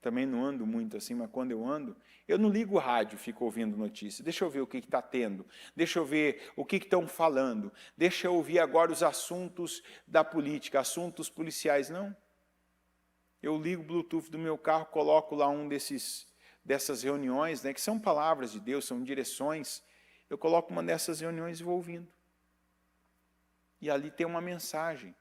também não ando muito assim, mas quando eu ando, eu não ligo o rádio, fico ouvindo notícia. Deixa eu ver o que está tendo, deixa eu ver o que estão falando, deixa eu ouvir agora os assuntos da política, assuntos policiais. Não. Eu ligo o Bluetooth do meu carro, coloco lá dessas reuniões, né, que são palavras de Deus, são direções. Eu coloco uma dessas reuniões e vou ouvindo. E ali tem uma mensagem.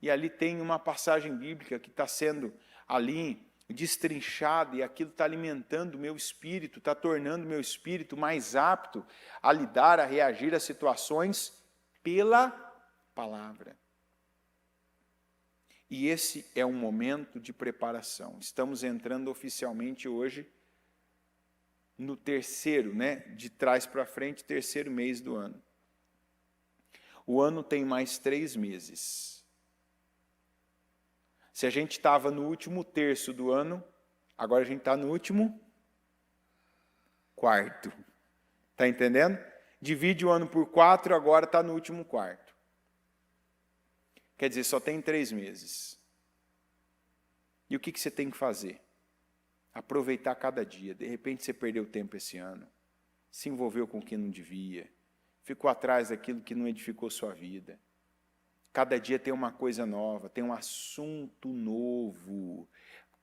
E ali tem uma passagem bíblica que está sendo ali destrinchada, e aquilo está alimentando o meu espírito, está tornando o meu espírito mais apto a lidar, a reagir a situações pela palavra. E esse é um momento de preparação. Estamos entrando oficialmente hoje no terceiro, de trás para frente, terceiro mês do ano. O ano tem mais 3 meses. Se a gente estava no último terço do ano, agora a gente está no último quarto. Está entendendo? Divide o ano por 4, agora está no último quarto. Quer dizer, só tem 3 meses. E o que você tem que fazer? Aproveitar cada dia. De repente você perdeu tempo esse ano, se envolveu com o que não devia, ficou atrás daquilo que não edificou sua vida. Cada dia tem uma coisa nova, tem um assunto novo,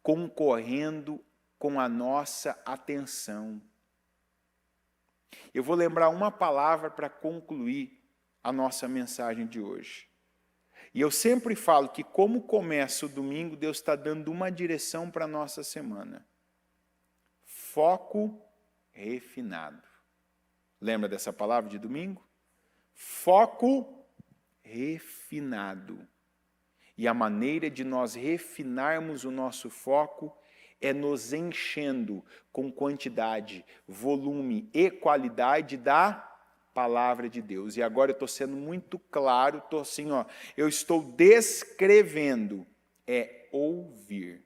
concorrendo com a nossa atenção. Eu vou lembrar uma palavra para concluir a nossa mensagem de hoje. E eu sempre falo que como começa o domingo, Deus está dando uma direção para a nossa semana. Foco refinado. Lembra dessa palavra de domingo? Foco refinado. E a maneira de nós refinarmos o nosso foco é nos enchendo com quantidade, volume e qualidade da palavra de Deus. E agora eu estou sendo muito claro, estou assim, eu estou descrevendo, ouvir.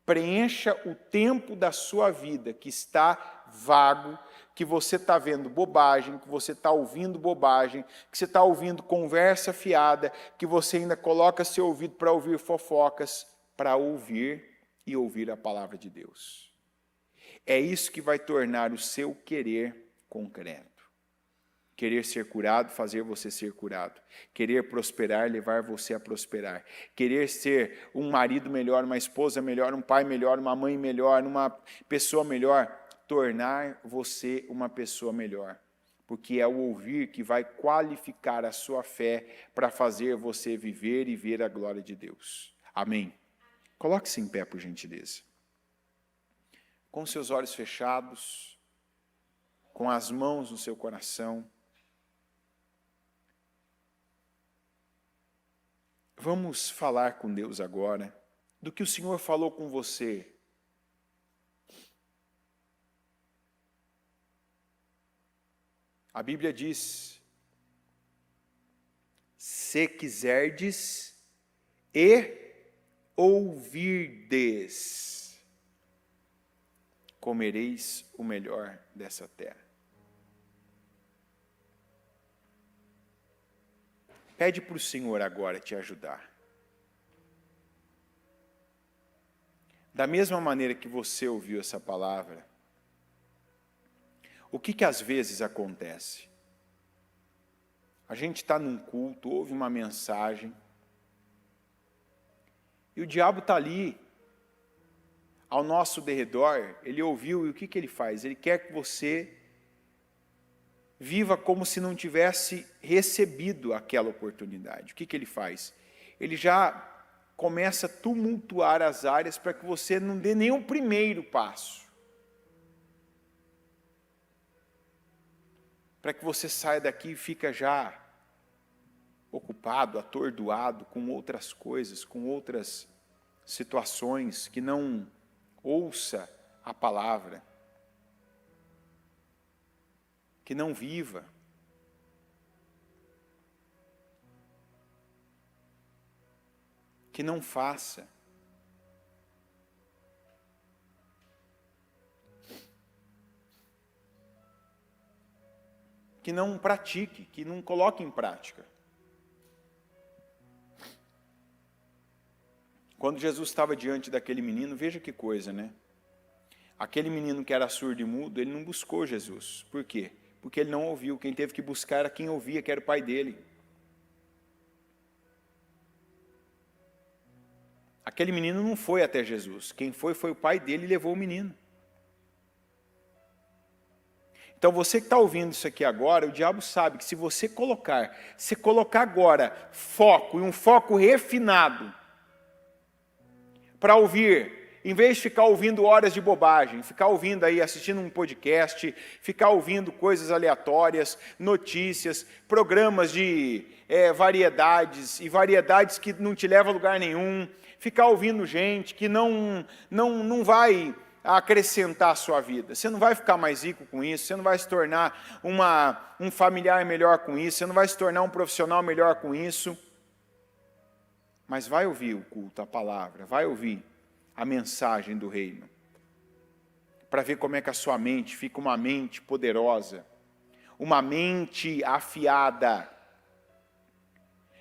Preencha o tempo da sua vida que está vago, que você está vendo bobagem, que você está ouvindo bobagem, que você está ouvindo conversa fiada, que você ainda coloca seu ouvido para ouvir fofocas, para ouvir e ouvir a palavra de Deus. É isso que vai tornar o seu querer concreto. Querer ser curado, fazer você ser curado. Querer prosperar, levar você a prosperar. Querer ser um marido melhor, uma esposa melhor, um pai melhor, uma mãe melhor, uma pessoa melhor. Tornar você uma pessoa melhor. Porque é o ouvir que vai qualificar a sua fé para fazer você viver e ver a glória de Deus. Amém? Coloque-se em pé, por gentileza. Com seus olhos fechados, com as mãos no seu coração. Vamos falar com Deus agora do que o Senhor falou com você. A Bíblia diz, se quiserdes e ouvirdes, comereis o melhor dessa terra. Pede para o Senhor agora te ajudar. Da mesma maneira que você ouviu essa palavra, o que às vezes acontece? A gente está num culto, ouve uma mensagem, e o diabo está ali, ao nosso derredor, ele ouviu, e o que ele faz? Ele quer que você viva como se não tivesse recebido aquela oportunidade. O que ele faz? Ele já começa a tumultuar as áreas para que você não dê nem o primeiro passo. Para que você saia daqui e fica já ocupado, atordoado com outras coisas, com outras situações, que não ouça a palavra, que não viva. Que não faça. Que não pratique, que não coloque em prática. Quando Jesus estava diante daquele menino, veja que coisa, né? Aquele menino que era surdo e mudo, ele não buscou Jesus. Por quê? Porque ele não ouviu. Quem teve que buscar era quem ouvia, que era o pai dele. Aquele menino não foi até Jesus. Quem foi o pai dele e levou o menino. Então você que está ouvindo isso aqui agora, o diabo sabe que se você colocar agora foco, e um foco refinado, para ouvir Em vez de ficar ouvindo horas de bobagem, ficar ouvindo aí, assistindo um podcast, ficar ouvindo coisas aleatórias, notícias, programas de variedades, e variedades que não te levam a lugar nenhum, ficar ouvindo gente que não vai acrescentar a sua vida. Você não vai ficar mais rico com isso, você não vai se tornar um familiar melhor com isso, você não vai se tornar um profissional melhor com isso. Mas vai ouvir o culto, a palavra, vai ouvir a mensagem do reino, para ver como é que a sua mente fica uma mente poderosa, uma mente afiada,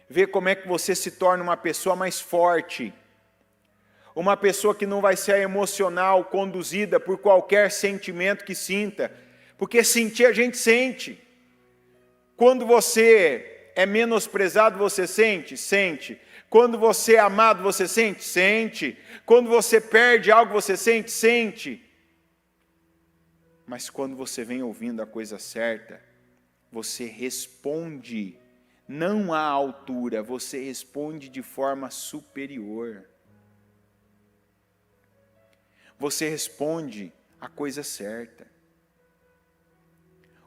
ver como é que você se torna uma pessoa mais forte, uma pessoa que não vai ser emocional, conduzida por qualquer sentimento que sinta, porque sentir a gente sente. Quando você é menosprezado, você sente? Sente. Quando você é amado, você sente? Sente. Quando você perde algo, você sente? Sente. Mas quando você vem ouvindo a coisa certa, você responde, não à altura, você responde de forma superior. Você responde a coisa certa.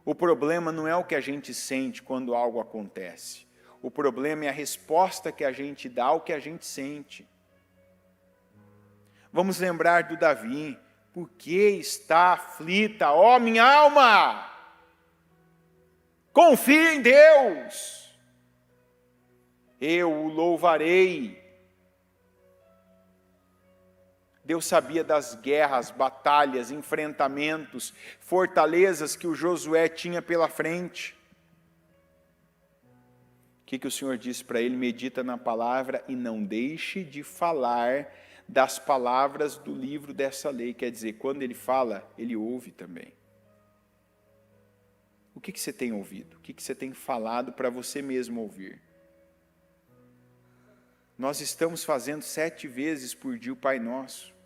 O problema não é o que a gente sente quando algo acontece. O problema é a resposta que a gente dá ao que a gente sente. Vamos lembrar do Davi. Por que está aflita, ó minha alma? Confia em Deus. Eu o louvarei. Deus sabia das guerras, batalhas, enfrentamentos, fortalezas que o Josué tinha pela frente. O que o Senhor disse para ele? Medita na palavra e não deixe de falar das palavras do livro dessa lei. Quer dizer, quando ele fala, ele ouve também. O que você tem ouvido? O que você tem falado para você mesmo ouvir? Nós estamos fazendo 7 vezes por dia o Pai Nosso.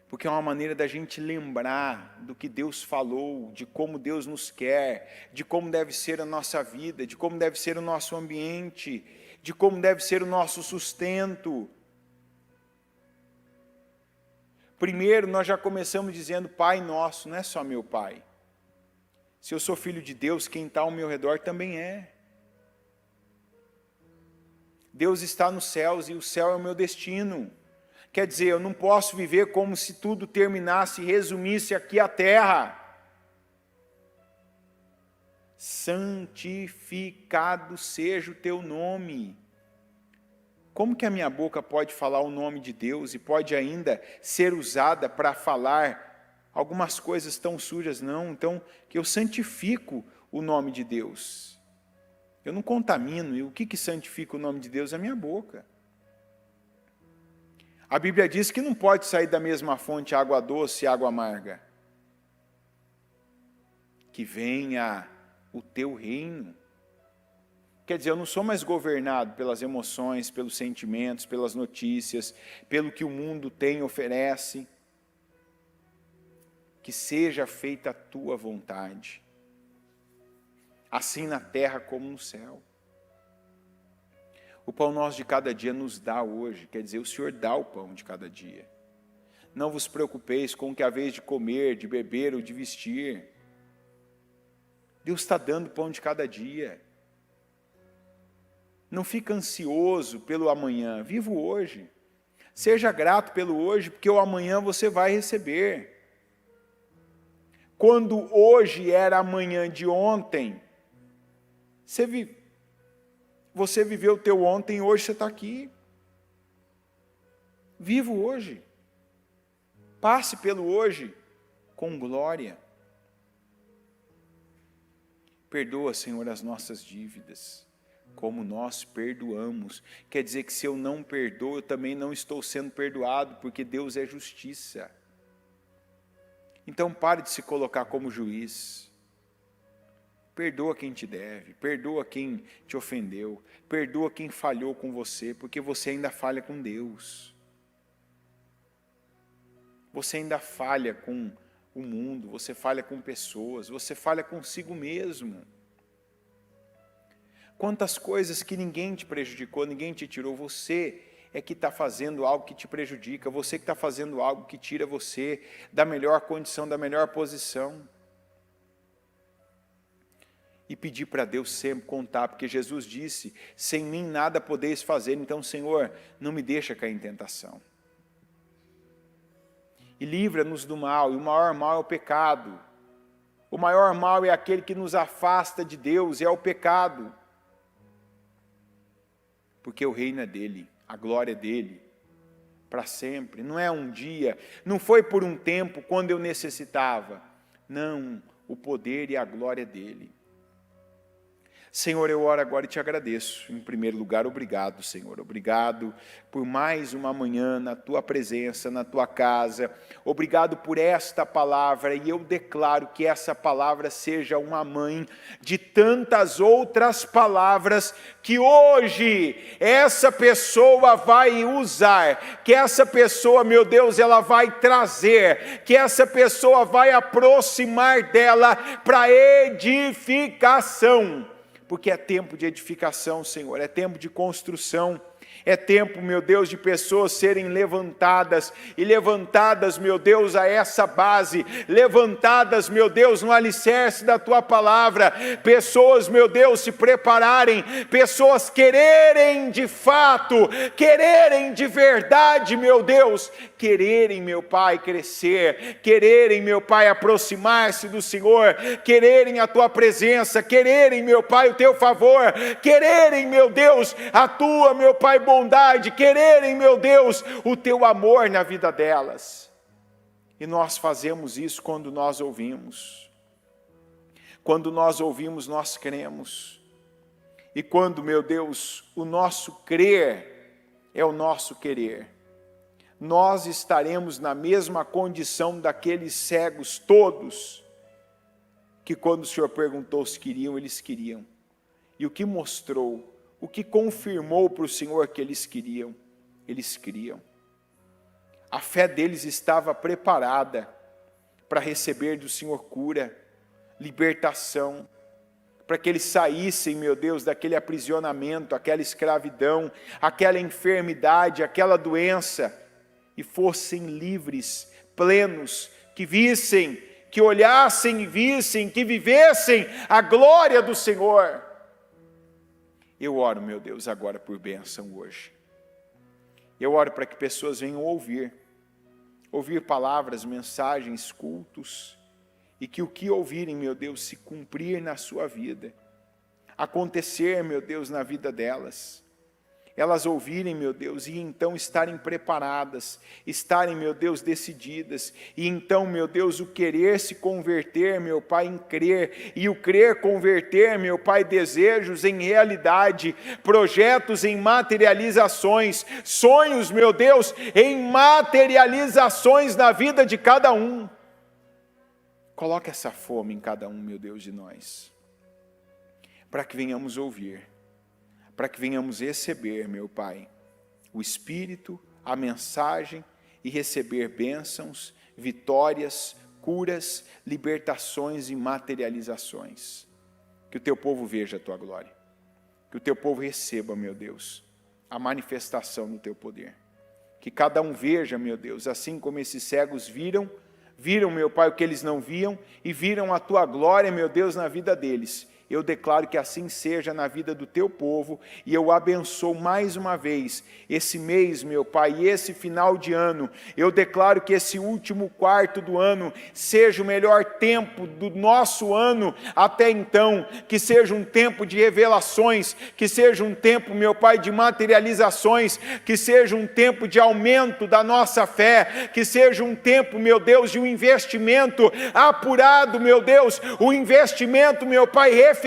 Porque é uma maneira da gente lembrar do que Deus falou, de como Deus nos quer, de como deve ser a nossa vida, de como deve ser o nosso ambiente, de como deve ser o nosso sustento. Primeiro, nós já começamos dizendo Pai Nosso, não é só meu Pai. Se eu sou filho de Deus, quem está ao meu redor também é. Deus está nos céus e o céu é o meu destino. Quer dizer, eu não posso viver como se tudo terminasse e resumisse aqui a terra. Santificado seja o teu nome. Como que a minha boca pode falar o nome de Deus e pode ainda ser usada para falar algumas coisas tão sujas? Não, então que eu santifico o nome de Deus. Eu não contamino, e o que santifica o nome de Deus? É a minha boca. A Bíblia diz que não pode sair da mesma fonte água doce e água amarga. Que venha o teu reino. Quer dizer, eu não sou mais governado pelas emoções, pelos sentimentos, pelas notícias, pelo que o mundo tem e oferece. Que seja feita a tua vontade, assim na terra como no céu. O pão nosso de cada dia nos dá hoje, quer dizer, o Senhor dá o pão de cada dia. Não vos preocupeis com o que haveis de comer, de beber ou de vestir. Deus está dando o pão de cada dia. Não fica ansioso pelo amanhã, viva o hoje. Seja grato pelo hoje, porque o amanhã você vai receber. Quando hoje era amanhã de ontem, você viveu o teu ontem e hoje você está aqui. Viva o hoje. Passe pelo hoje com glória. Perdoa, Senhor, as nossas dívidas, como nós perdoamos. Quer dizer que se eu não perdoo, eu também não estou sendo perdoado, porque Deus é justiça. Então pare de se colocar como juiz. Perdoa quem te deve, perdoa quem te ofendeu, perdoa quem falhou com você, porque você ainda falha com Deus. Você ainda falha com o mundo, você falha com pessoas, você falha consigo mesmo. Quantas coisas que ninguém te prejudicou, ninguém te tirou, você é que está fazendo algo que te prejudica, você que está fazendo algo que tira você da melhor condição, da melhor posição. E pedir para Deus sempre contar, porque Jesus disse, sem mim nada podeis fazer, então, Senhor, não me deixa cair em tentação. E livra-nos do mal, e o maior mal é o pecado. O maior mal é aquele que nos afasta de Deus, é o pecado. Porque o reino é dele, a glória é dele, para sempre. Não é um dia, não foi por um tempo quando eu necessitava. Não, o poder e a glória é dele. Senhor, eu oro agora e te agradeço. Em primeiro lugar, obrigado, Senhor. Obrigado por mais uma manhã na tua presença, na tua casa. Obrigado por esta palavra, e eu declaro que essa palavra seja uma mãe de tantas outras palavras que hoje essa pessoa vai usar, que essa pessoa, meu Deus, ela vai trazer, que essa pessoa vai aproximar dela para edificação. Porque é tempo de edificação, Senhor, é tempo de construção, é tempo, meu Deus, de pessoas serem levantadas, e levantadas, meu Deus, a essa base, levantadas, meu Deus, no alicerce da Tua Palavra, pessoas, meu Deus, se prepararem, pessoas quererem de fato, quererem de verdade, meu Deus, quererem, meu Pai, crescer, quererem, meu Pai, aproximar-se do Senhor, quererem a Tua presença, quererem, meu Pai, o Teu favor, quererem, meu Deus, a Tua, meu Pai, bondade, quererem, meu Deus, o Teu amor na vida delas. E nós fazemos isso quando nós ouvimos. Quando nós ouvimos, nós cremos. E quando, meu Deus, o nosso crer é o nosso querer, nós estaremos na mesma condição daqueles cegos todos, que quando o Senhor perguntou se queriam, eles queriam. E o que mostrou, o que confirmou para o Senhor que eles queriam, eles criam. A fé deles estava preparada para receber do Senhor cura, libertação, para que eles saíssem, meu Deus, daquele aprisionamento, aquela escravidão, aquela enfermidade, aquela doença, e fossem livres, plenos, que vissem, que olhassem e vissem, que vivessem a glória do Senhor. Eu oro, meu Deus, agora por bênção hoje. Eu oro para que pessoas venham ouvir palavras, mensagens, cultos, e que o que ouvirem, meu Deus, se cumprir na sua vida, acontecer, meu Deus, na vida delas. Elas ouvirem, meu Deus, e então estarem preparadas, estarem, meu Deus, decididas, e então, meu Deus, o querer se converter, meu Pai, em crer, e o crer converter, meu Pai, desejos em realidade, projetos em materializações, sonhos, meu Deus, em materializações na vida de cada um. Coloque essa fome em cada um, meu Deus, de nós, para que venhamos ouvir, para que venhamos receber, meu Pai, o Espírito, a mensagem, e receber bênçãos, vitórias, curas, libertações e materializações. Que o Teu povo veja a Tua glória, que o Teu povo receba, meu Deus, a manifestação do Teu poder. Que cada um veja, meu Deus, assim como esses cegos viram, meu Pai, o que eles não viam, e viram a Tua glória, meu Deus, na vida deles. Eu declaro que assim seja na vida do Teu povo, e eu abençoo mais uma vez esse mês, meu Pai, e esse final de ano. Eu declaro que esse último quarto do ano seja o melhor tempo do nosso ano até então, que seja um tempo de revelações, que seja um tempo, meu Pai, de materializações, que seja um tempo de aumento da nossa fé, que seja um tempo, meu Deus, de um investimento apurado, meu Deus, o investimento, meu Pai, refinado.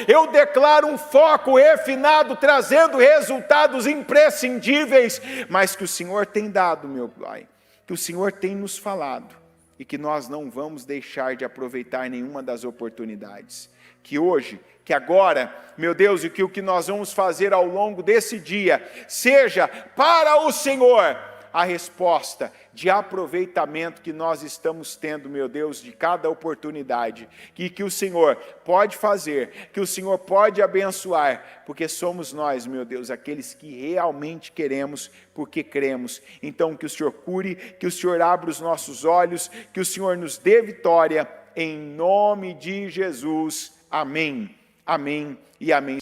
Eu declaro um foco refinado, trazendo resultados imprescindíveis, mas que o Senhor tem dado, meu Pai, que o Senhor tem nos falado, e que nós não vamos deixar de aproveitar nenhuma das oportunidades. Que hoje, que agora, meu Deus, e que o que nós vamos fazer ao longo desse dia, seja para o Senhor, a resposta de aproveitamento que nós estamos tendo, meu Deus, de cada oportunidade, que o Senhor pode fazer, que o Senhor pode abençoar, porque somos nós, meu Deus, aqueles que realmente queremos, porque cremos. Então, que o Senhor cure, que o Senhor abra os nossos olhos, que o Senhor nos dê vitória, em nome de Jesus. Amém, amém e amém.